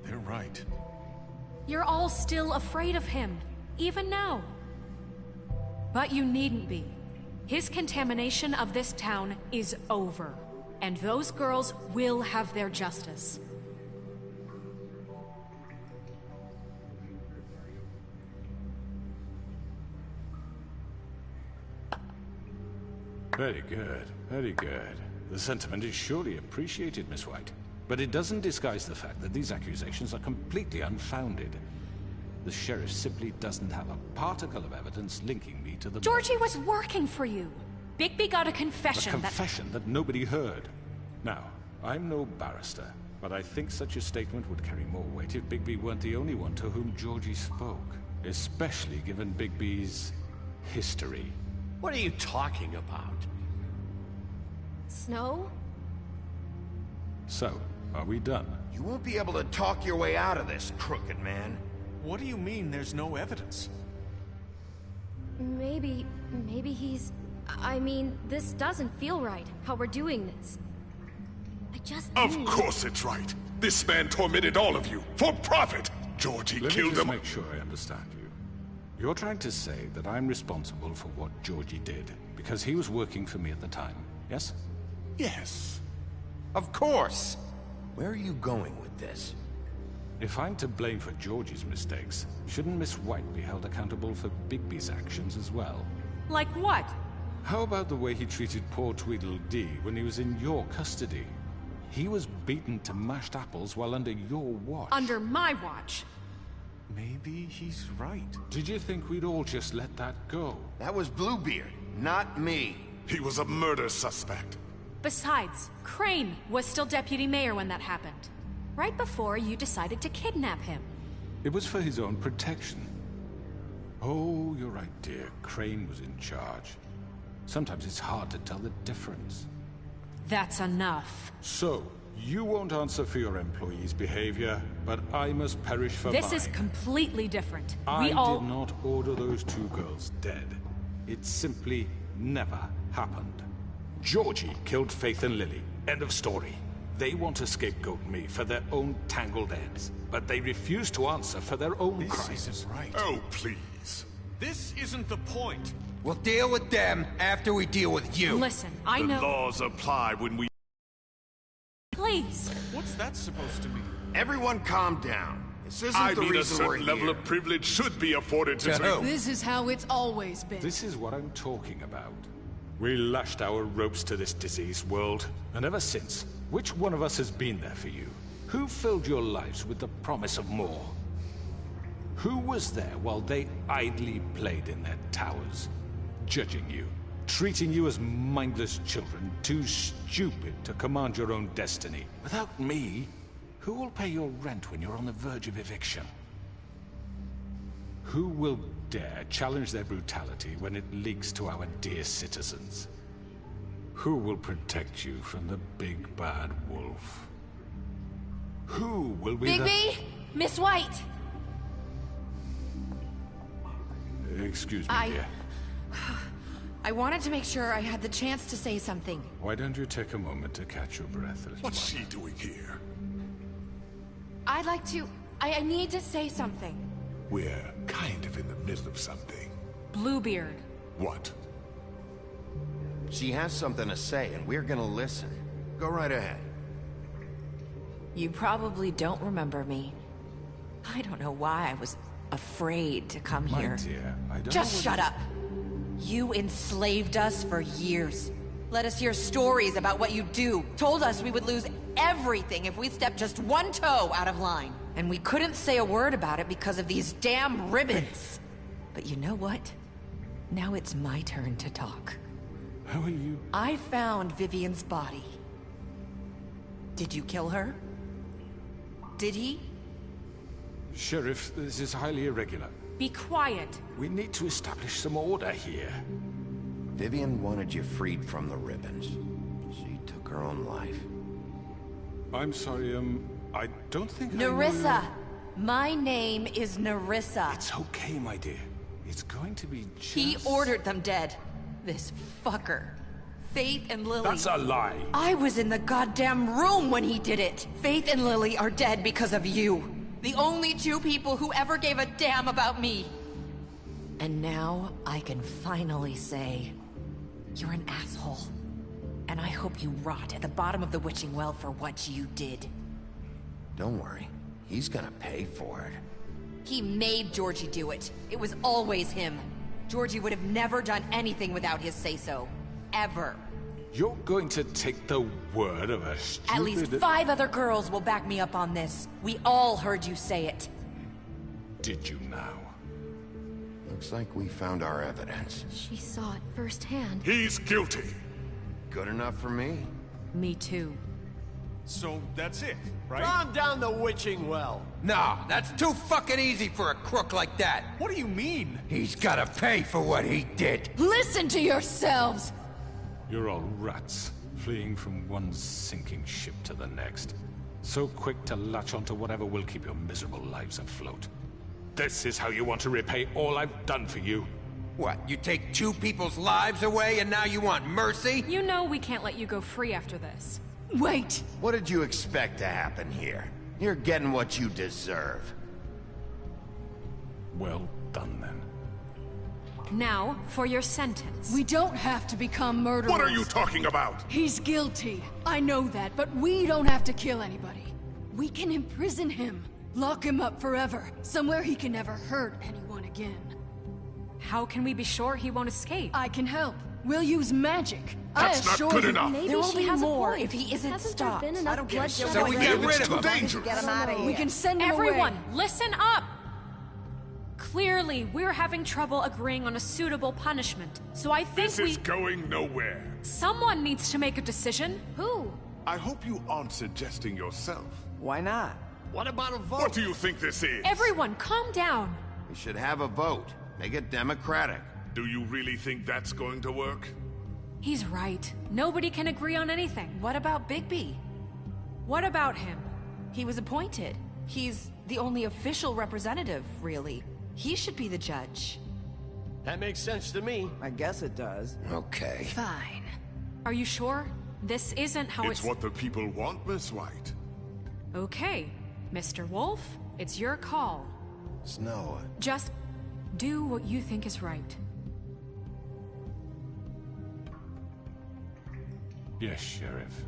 They're right. You're all still afraid of him, even now. But you needn't be. His contamination of this town is over, and those girls will have their justice. Very good, very good. The sentiment is surely appreciated, Miss White. But it doesn't disguise the fact that these accusations are completely unfounded. The sheriff simply doesn't have a particle of evidence linking me to the... Georgie was working for you. Bigby got a confession A confession that nobody heard. Now, I'm no barrister, but I think such a statement would carry more weight if Bigby weren't the only one to whom Georgie spoke. Especially given Bigby's history. What are you talking about? Snow? So, are we done? You won't be able to talk your way out of this, crooked man. What do you mean there's no evidence? Maybe he's... I mean, this doesn't feel right, how we're doing this. I just Of course it's right. This man tormented all of you, for profit! Georgie killed Let him. me just make sure I understand you. You're trying to say that I'm responsible for what Georgie did, because he was working for me at the time, yes? Yes. Of course! Where are you going with this? If I'm to blame for Georgie's mistakes, shouldn't Miss White be held accountable for Bigby's actions as well? Like what? How about the way he treated poor Tweedledee when he was in your custody? He was beaten to mashed apples while under your watch. Under my watch. Maybe he's right. Did you think we'd all just let that go? That was Bluebeard, not me. He was a murder suspect. Besides, Crane was still deputy mayor when that happened. Right before you decided to kidnap him. It was for his own protection. Oh, you're right, dear. Crane was in charge. Sometimes it's hard to tell the difference. That's enough. So, you won't answer for your employees' behavior, but I must perish for mine. This is completely different. I did not order those two girls dead. It simply never happened. Georgie killed Faith and Lily. End of story. They want to scapegoat me for their own tangled ends, but they refuse to answer for their own crimes. This isn't right. Oh, please. This isn't the point. We'll deal with them after we deal with you. Listen, I know... The laws apply when we... Please. What's that supposed to mean? Everyone calm down. This isn't I the mean, a reason we're certain level here. of privilege should be afforded to... This is how it's always been. This is what I'm talking about. We lashed our ropes to this diseased world, and ever since, which one of us has been there for you? Who filled your lives with the promise of more? Who was there while they idly played in their towers, judging you, treating you as mindless children, too stupid to command your own destiny? Without me, who will pay your rent when you're on the verge of eviction? Who will dare challenge their brutality when it leaks to our dear citizens? Who will protect you from the big bad wolf? Who will be Bigby! Miss White! Excuse me, dear. I wanted to make sure I had the chance to say something. Why don't you take a moment to catch your breath, little What's one? she doing here? I'd like to... I need to say something. We're kind of in the middle of something. Bluebeard. What? She has something to say, and we're gonna listen. Go right ahead. You probably don't remember me. I don't know why I was afraid to come My here. dear, I don't Just know shut up! You enslaved us for years. Let us hear stories about what you do. Told us we would lose everything if we stepped just one toe out of line. And we couldn't say a word about it because of these damn ribbons. But you know what? Now it's my turn to talk. How are you? I found Vivian's body. Did you kill her? Did he? Sheriff, this is highly irregular. Be quiet. We need to establish some order here. Vivian wanted you freed from the ribbons. She took her own life. I'm sorry, I don't think Nerissa! My name is Nerissa. It's okay, my dear. It's going to be just... He ordered them dead. This fucker. Faith and Lily. That's a lie. I was in the goddamn room when he did it. Faith and Lily are dead because of you. The only two people who ever gave a damn about me. And now I can finally say, you're an asshole. And I hope you rot at the bottom of the witching well for what you did. Don't worry. He's gonna pay for it. He made Georgie do it. It was always him. Georgie would have never done anything without his say-so. Ever. You're going to take the word of a stupid... At least 5 other girls will back me up on this. We all heard you say it. did you now? Looks like we found our evidence. She saw it firsthand. He's guilty. Good enough for me. Me too. So that's it, right? Calm down the witching well. No, that's too fucking easy for a crook like that. What do you mean? He's gotta pay for what he did. Listen to yourselves! You're all rats, fleeing from one sinking ship to the next. So quick to latch onto whatever will keep your miserable lives afloat. This is how you want to repay all I've done for you? What, you take two people's lives away and now you want mercy? You know we can't let you go free after this. Wait! What did you expect to happen here? You're getting what you deserve. Well done, then. Now, for your sentence. We don't have to become murderers. What are you talking about? He's guilty. I know that, but we don't have to kill anybody. We can imprison him. Lock him up forever. Somewhere he can never hurt anyone again. How can we be sure he won't escape? I can help. We'll use magic. That's not good enough. Maybe There will she be has a more point. if he isn't Hasn't stopped. there been enough bloodshed? So we get rid of him. Dangerous. Get him out of here. We can send him Everyone, away. listen up! Clearly, we're having trouble agreeing on a suitable punishment. So I think This is going nowhere. someone needs to make a decision. Who? I hope you aren't suggesting yourself. Why not? What about a vote? What do you think this is? Everyone, calm down. We should have a vote. Make it democratic. Do you really think that's going to work? He's right. Nobody can agree on anything. What about Bigby? What about him? He was appointed. He's the only official representative, really. He should be the judge. That makes sense to me. I guess it does. Okay. Fine. Are you sure? This isn't how It's what the people want, Miss White. Okay. Mr. Wolf, it's your call. Snow. Just do what you think is right. Yes, Sheriff.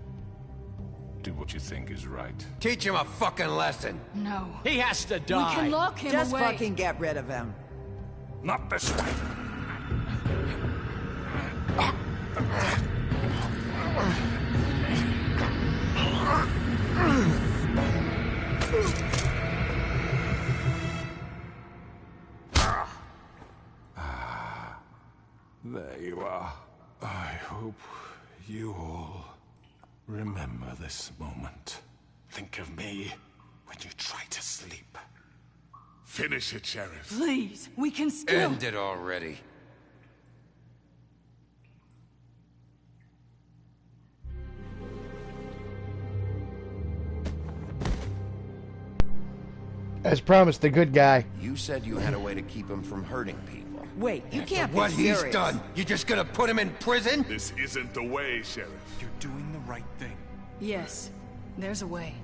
Do what you think is right. Teach him a fucking lesson. No. He has to die. We can lock him Just away. fucking get rid of him. Not this way. There you are. I hope you all remember this moment. Think of me when you try to sleep. Finish it, Sheriff. Please, we can still... End it already. As promised, the good guy. You said you had a way to keep him from hurting people. Wait, you can't be What serious. he's done, you just gonna put him in prison? This isn't the way, Sheriff. You're doing the right thing. Yes, there's a way.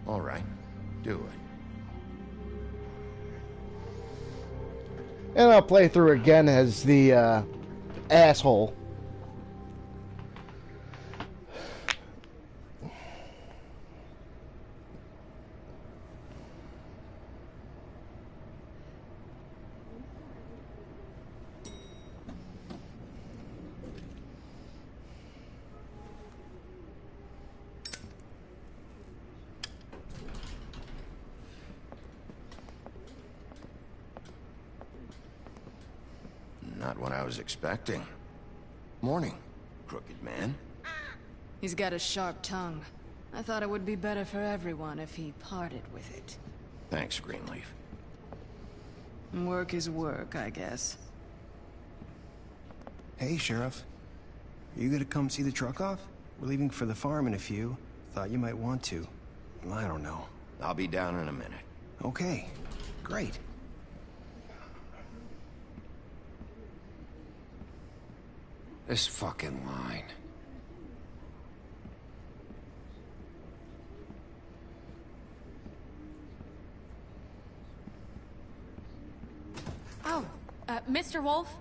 All right. Do it. And I'll play through again as the asshole. Not what I was expecting. Morning, crooked man. He's got a sharp tongue. I thought it would be better for everyone if he parted with it. Thanks, Greenleaf. Work is work, I guess. Hey, Sheriff. Are you gonna come see the truck off? We're leaving for the farm in a few. Thought you might want to. I don't know. I'll be down in a minute. Okay. Great. This fucking line. Oh, Mr. Wolf,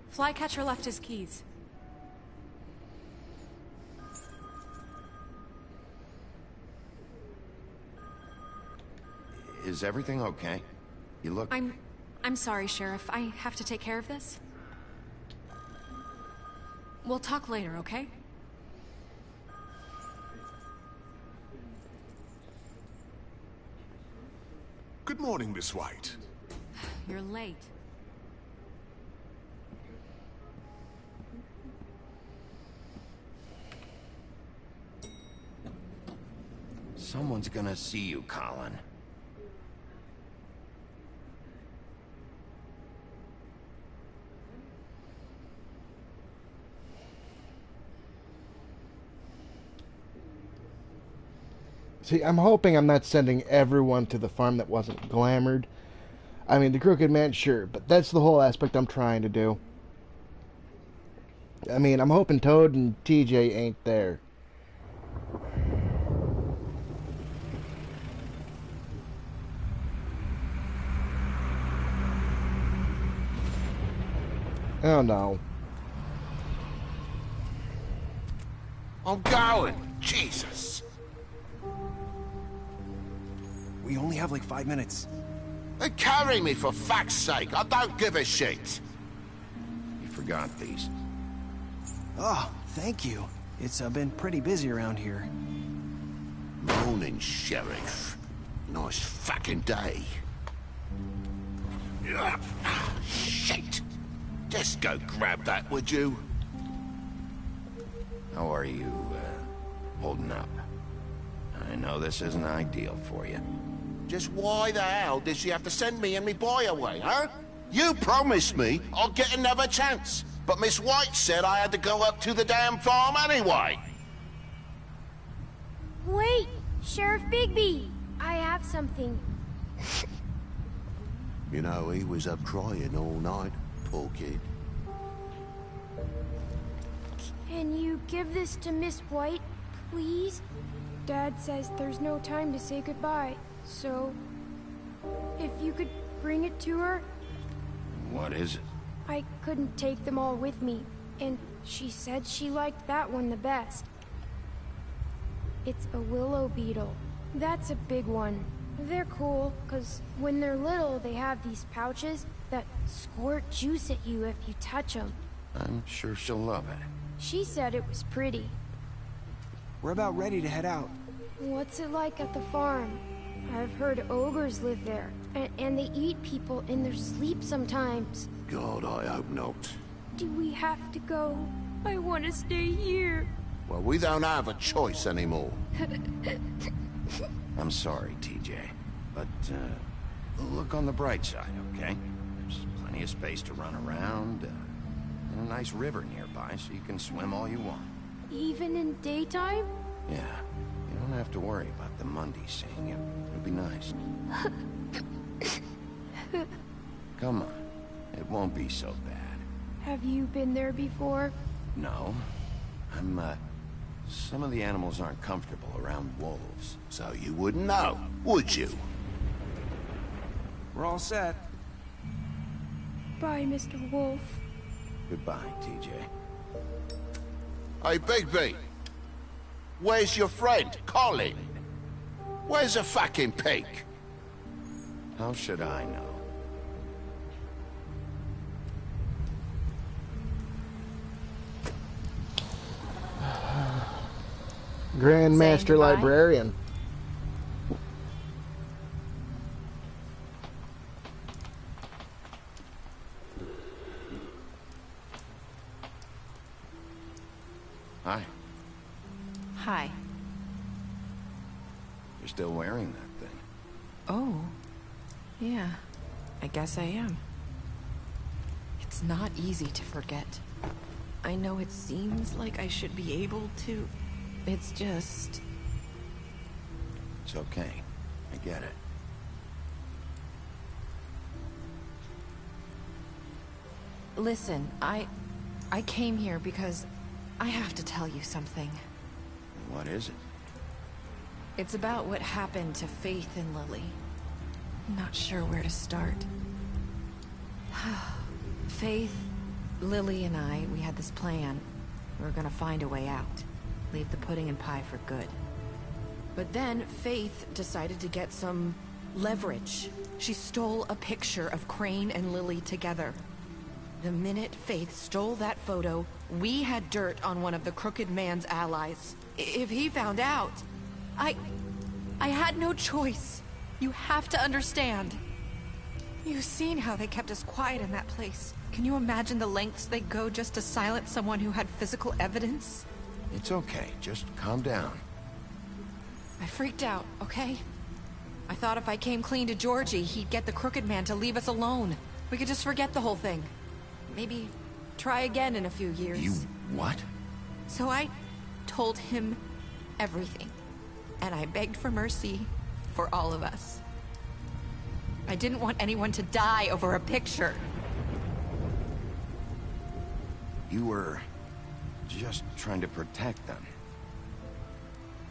Flycatcher left his keys. Is everything okay? You look... I'm sorry, Sheriff. I have to take care of this. We'll talk later, okay? morning, Miss White. You're late. Someone's gonna see you, Colin. See, I'm hoping I'm not sending everyone to the farm that wasn't glamored. I mean, the Crooked Man, sure, but that's the whole aspect I'm trying to do. I mean, I'm hoping Toad and TJ ain't there. Oh no. I'm going! Jesus! We only have like 5 minutes. Then carry me, for fuck's sake! I don't give a shit! You forgot these. Oh, thank you. It's been pretty busy around here. Morning, Sheriff. Nice fucking day. Shit! Just go grab that, would you? How are you, holding up? I know this isn't ideal for you. Just why the hell did she have to send me and me boy away, huh? You promised me I'd get another chance, but Miss White said I had to go up to the damn farm anyway. Wait, Sheriff Bigby, I have something. You know, he was up crying all night, poor kid. Can you give this to Miss White, please? Dad says there's no time to say goodbye, so if you could bring it to her. What is it? I couldn't take them all with me, and she said she liked that one the best. It's a willow beetle. That's a big one. They're cool, because when they're little, they have these pouches that squirt juice at you if you touch them. I'm sure she'll love it. She said it was pretty. We're about ready to head out. What's it like at the farm? I've heard ogres live there, and they eat people in their sleep sometimes. God, I hope not. Do we have to go? I want to stay here. Well, we don't have a choice anymore. I'm sorry, TJ, but look on the bright side, okay? There's plenty of space to run around, and a nice river nearby, so you can swim all you want. Even in daytime? Yeah, you don't have to worry about the Mundies seeing you. It'll be nice. Come on, it won't be so bad. Have you been there before? No, some of the animals aren't comfortable around wolves, so you wouldn't know, would you? We're all set. Bye, Mr. Wolf. Goodbye, TJ. Hey, Bigby! Where's your friend, Colin? Where's the fucking pig? How should I know? Grandmaster Librarian. Hi. Hi. You're still wearing that thing. Oh. Yeah. I guess I am. It's not easy to forget. I know it seems like I should be able to. It's just... It's okay. I get it. Listen, I came here because I have to tell you something. What is it? It's about what happened to Faith and Lily. I'm not sure where to start. Faith, Lily, and I, we had this plan. We were gonna find a way out. Leave the pudding and pie for good. But then Faith decided to get some leverage. She stole a picture of Crane and Lily together. The minute Faith stole that photo, we had dirt on one of the Crooked Man's allies. If he found out, I had no choice. You have to understand. You've seen how they kept us quiet in that place. Can you imagine the lengths they go just to silence someone who had physical evidence? It's okay. Just calm down. I freaked out, okay? I thought if I came clean to Georgie, he'd get the Crooked Man to leave us alone. We could just forget the whole thing. Maybe try again in a few years. You what? So I told him everything. And I begged for mercy for all of us. I didn't want anyone to die over a picture. You were just trying to protect them.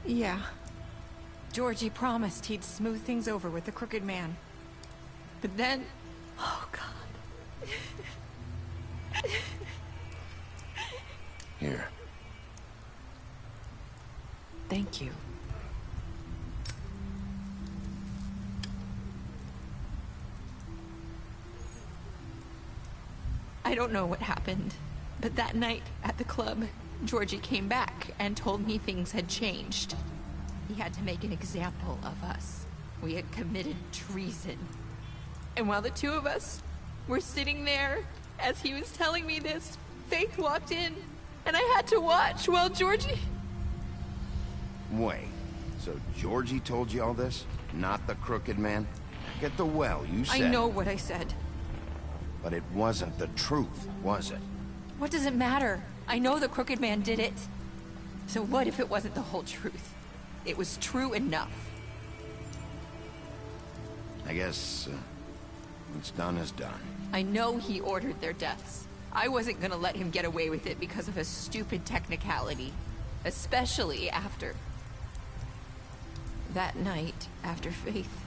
Yeah. Georgie promised he'd smooth things over with the Crooked Man. But then... Oh, God. Here. Thank you. I don't know what happened, but that night at the club, Georgie came back and told me things had changed. He had to make an example of us. We had committed treason. And while the two of us were sitting there, as he was telling me this, Faith walked in, and I had to watch while Georgie... Wait, so Georgie told you all this? Not the Crooked Man? Get the well, you said. I know what I said. But it wasn't the truth, was it? What does it matter? I know the Crooked Man did it. So what if it wasn't the whole truth? It was true enough. I guess, what's done is done. I know he ordered their deaths. I wasn't gonna let him get away with it because of a stupid technicality. Especially after... that night, after Faith.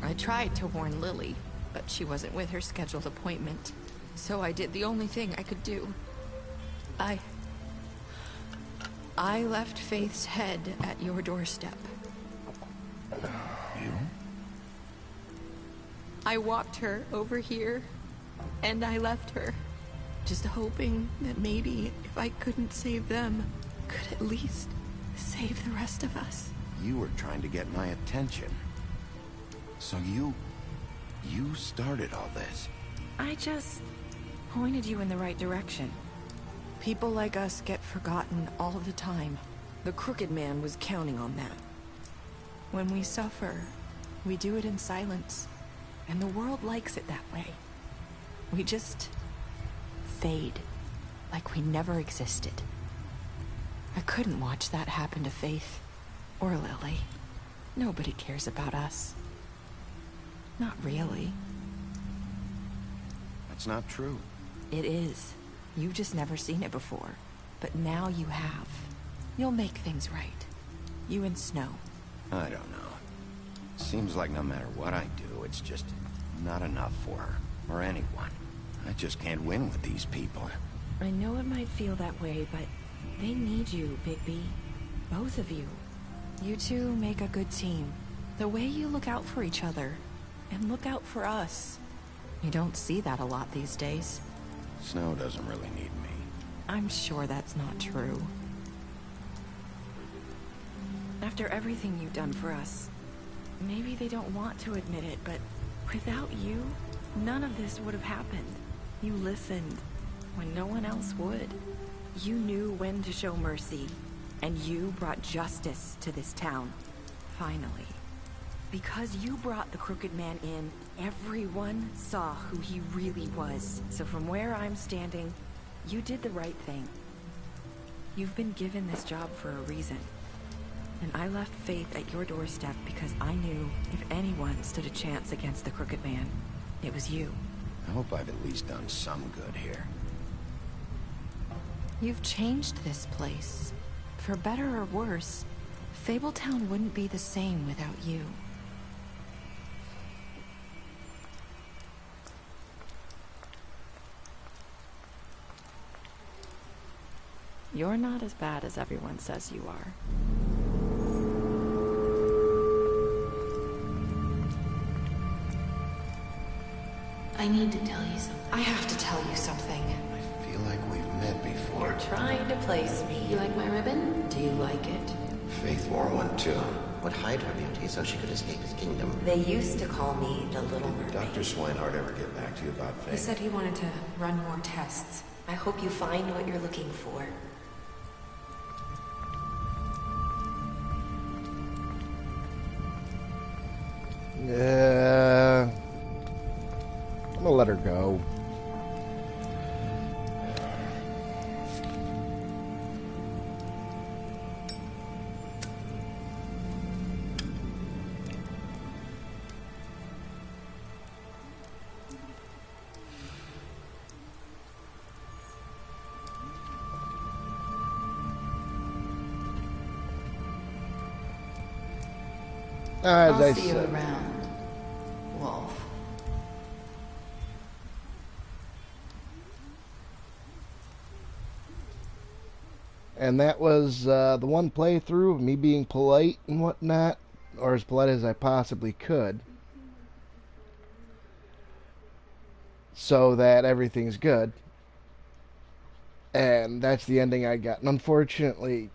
I tried to warn Lily, but she wasn't with her scheduled appointment. So I did the only thing I could do. I left Faith's head at your doorstep. You? I walked her over here, and I left her. Just hoping that maybe if I couldn't save them, could at least save the rest of us. You were trying to get my attention. So you started all this. I just pointed you in the right direction. People like us get forgotten all the time. The Crooked Man was counting on that. When we suffer, we do it in silence, and the world likes it that way. We just fade, like we never existed. I couldn't watch that happen to Faith, or Lily. Nobody cares about us. Not really. That's not true. It is. You've just never seen it before. But now you have. You'll make things right. You and Snow. I don't know. Seems like no matter what I do, it's just not enough for her, or anyone. I just can't win with these people. I know it might feel that way, but they need you, Bigby. Both of you. You two make a good team. The way you look out for each other, and look out for us. You don't see that a lot these days. Snow doesn't really need me. I'm sure that's not true. After everything you've done for us, maybe they don't want to admit it, but without you, none of this would have happened. You listened when no one else would. You knew when to show mercy, and you brought justice to this town. Finally. Because you brought the Crooked Man in, everyone saw who he really was. So from where I'm standing, you did the right thing. You've been given this job for a reason. And I left Faith at your doorstep because I knew if anyone stood a chance against the Crooked Man, it was you. I hope I've at least done some good here. You've changed this place. For better or worse, Fabletown wouldn't be the same without you. You're not as bad as everyone says you are. I need to tell you something. I have to tell you something. I feel like we've met before. You're trying to place me. You like my ribbon? Do you like it? Faith wore one too. would hide her beauty so she could escape his kingdom. They used to call me the Little Mermaid. Dr. Swinehart ever get back to you about Faye? He said he wanted to run more tests. I hope you find what you're looking for. Yeah. I'm gonna let her go. I'll see you around, Wolf. And that was the one playthrough of me being polite and whatnot, or as polite as I possibly could, so that everything's good. And that's the ending I got. And unfortunately,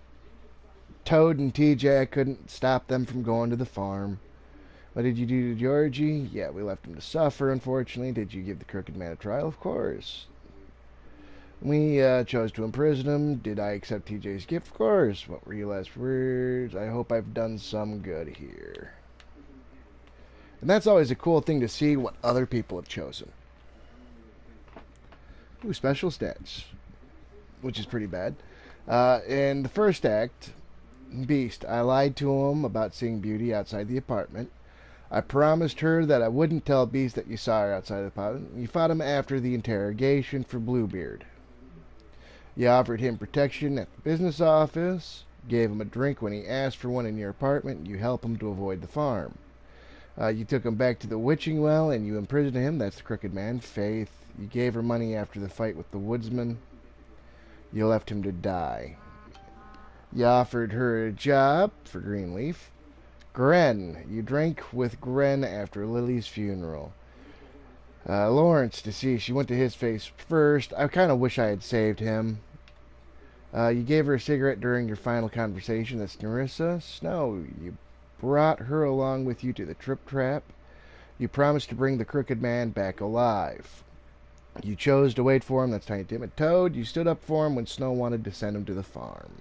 Toad and TJ, I couldn't stop them from going to the farm. What did you do to Georgie? Yeah, we left him to suffer, unfortunately. Did you give the crooked man a trial? Of course. We chose to imprison him. Did I accept TJ's gift? Of course. What were your last words? I hope I've done some good here. And that's always a cool thing to see what other people have chosen. Ooh, special stats, which is pretty bad. In the first act, Beast, I lied to him about seeing Beauty outside the apartment. I promised her that I wouldn't tell Beast that you saw her outside the apartment. You fought him after the interrogation for Bluebeard. You offered him protection at the business office, gave him a drink when he asked for one in your apartment, and you helped him to avoid the farm. You took him back to the witching well, and you imprisoned him. That's the crooked man, Faith. You gave her money after the fight with the woodsman. You left him to die. You offered her a job for Greenleaf. Gren. You drank with Gren after Lily's funeral. Lawrence, to see, she went to his face first. I kind of wish I had saved him. You gave her a cigarette during your final conversation. That's Narissa. Snow. You brought her along with you to the Trip Trap. You promised to bring the crooked man back alive. You chose to wait for him. That's Tiny Tim. And Toad, you stood up for him when Snow wanted to send him to the farm.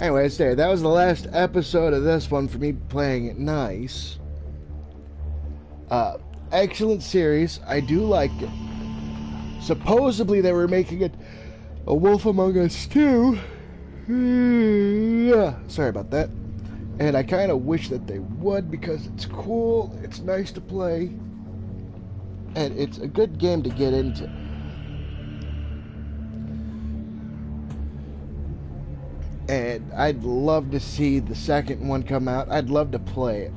Anyways, there. That was the last episode of this one for me playing it nice. Excellent series. I do like it. Supposedly they were making it a Wolf Among Us 2. Sorry about that. And I kind of wish that they would, because it's cool, it's nice to play, and it's a good game to get into. And I'd love to see the second one come out. I'd love to play it.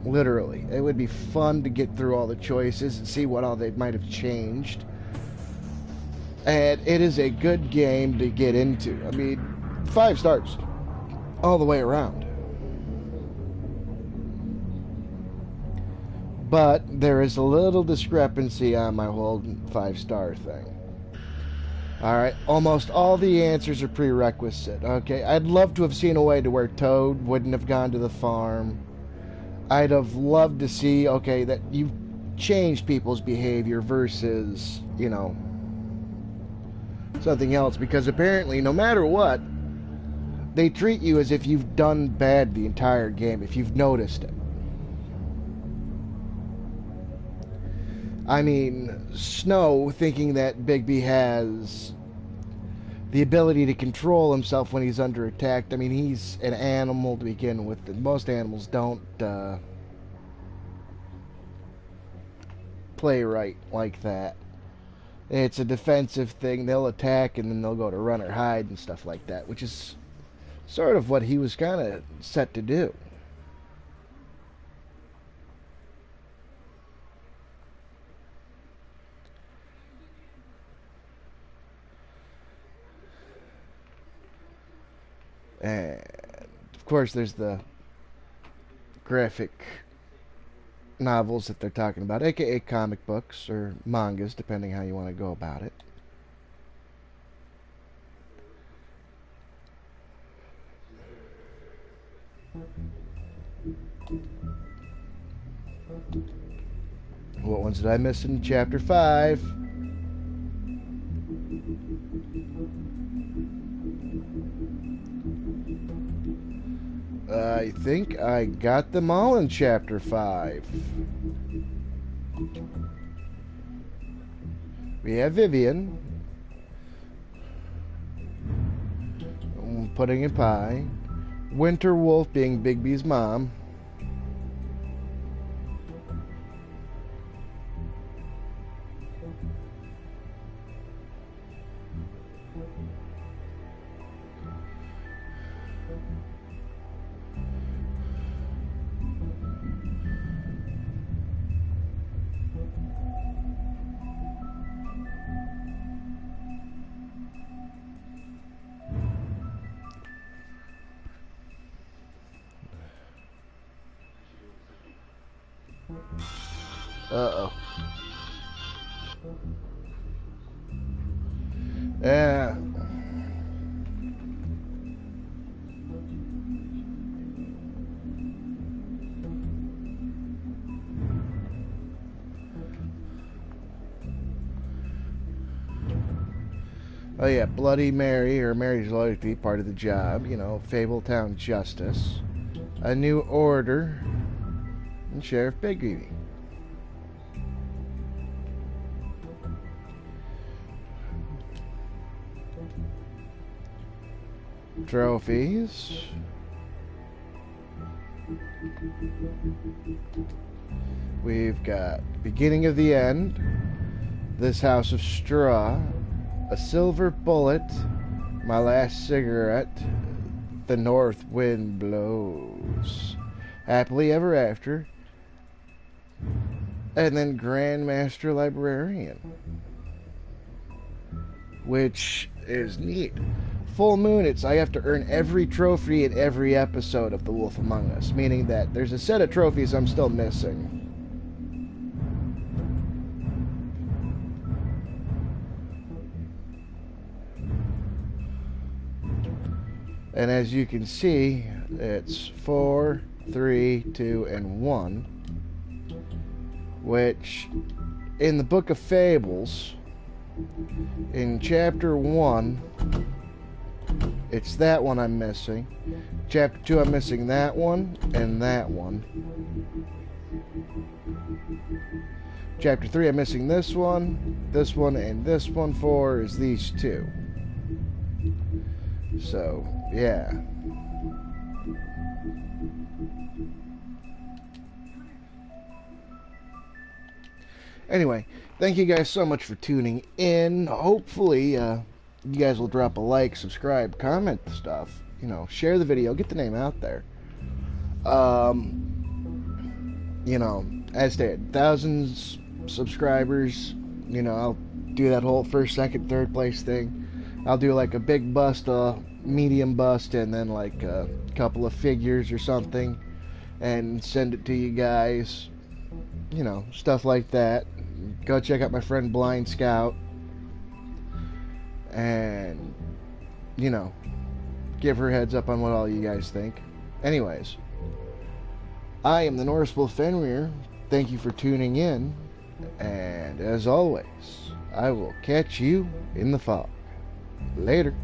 Literally. It would be fun to get through all the choices and see what all they might have changed. And it is a good game to get into. I mean, 5 stars all the way around. But there is a little discrepancy on my whole 5-star thing. Alright, almost all the answers are prerequisite. Okay, I'd love to have seen a way to where Toad wouldn't have gone to the farm. I'd have loved to see, okay, that you've changed people's behavior versus, you know, something else. Because apparently, no matter what, they treat you as if you've done bad the entire game, if you've noticed it. I mean, Snow thinking that Bigby has the ability to control himself when he's under attack. I mean, he's an animal to begin with. Most animals don't play right like that. It's a defensive thing. They'll attack and then they'll go to run or hide and stuff like that, which is sort of what he was kind of set to do. And of course there's the graphic novels that they're talking about, aka comic books or mangas, depending how you want to go about it. What ones did I miss in Chapter 5? I think I got them all in Chapter 5. We have Vivian. Pudding and Pie. Winter Wolf being Bigby's mom. Uh-oh. Yeah. Oh yeah, Bloody Mary, or Mary's Loyalty, part of the job, you know, Fabletown Justice, A New Order, and Sheriff Bigby. Trophies. We've got Beginning of the End, This House of Straw, A Silver Bullet, My Last Cigarette, The North Wind Blows, Happily Ever After, and then Grandmaster Librarian, which is neat. Full Moon, I have to earn every trophy in every episode of The Wolf Among Us, meaning that there's a set of trophies I'm still missing. And as you can see, it's 4, 3, 2, and 1, which in the Book of Fables, in Chapter 1, it's that one I'm missing. Chapter 2, I'm missing that one and that one. Chapter 3, I'm missing this one, and this one. 4 is these two. So, yeah. Anyway, thank you guys so much for tuning in. Hopefully, you guys will drop a like, subscribe, comment stuff. You know, share the video, get the name out there. You know, as stated, thousands subscribers. You know, I'll do that whole first, second, third place thing. I'll do like a big bust, a medium bust, and then like a couple of figures or something, and send it to you guys. You know, stuff like that. Go check out my friend Blind Scout. And, you know, give her heads up on what all you guys think. Anyways, I am the Norse Wolf Fenrir. Thank you for tuning in. And as always, I will catch you in the fog. Later.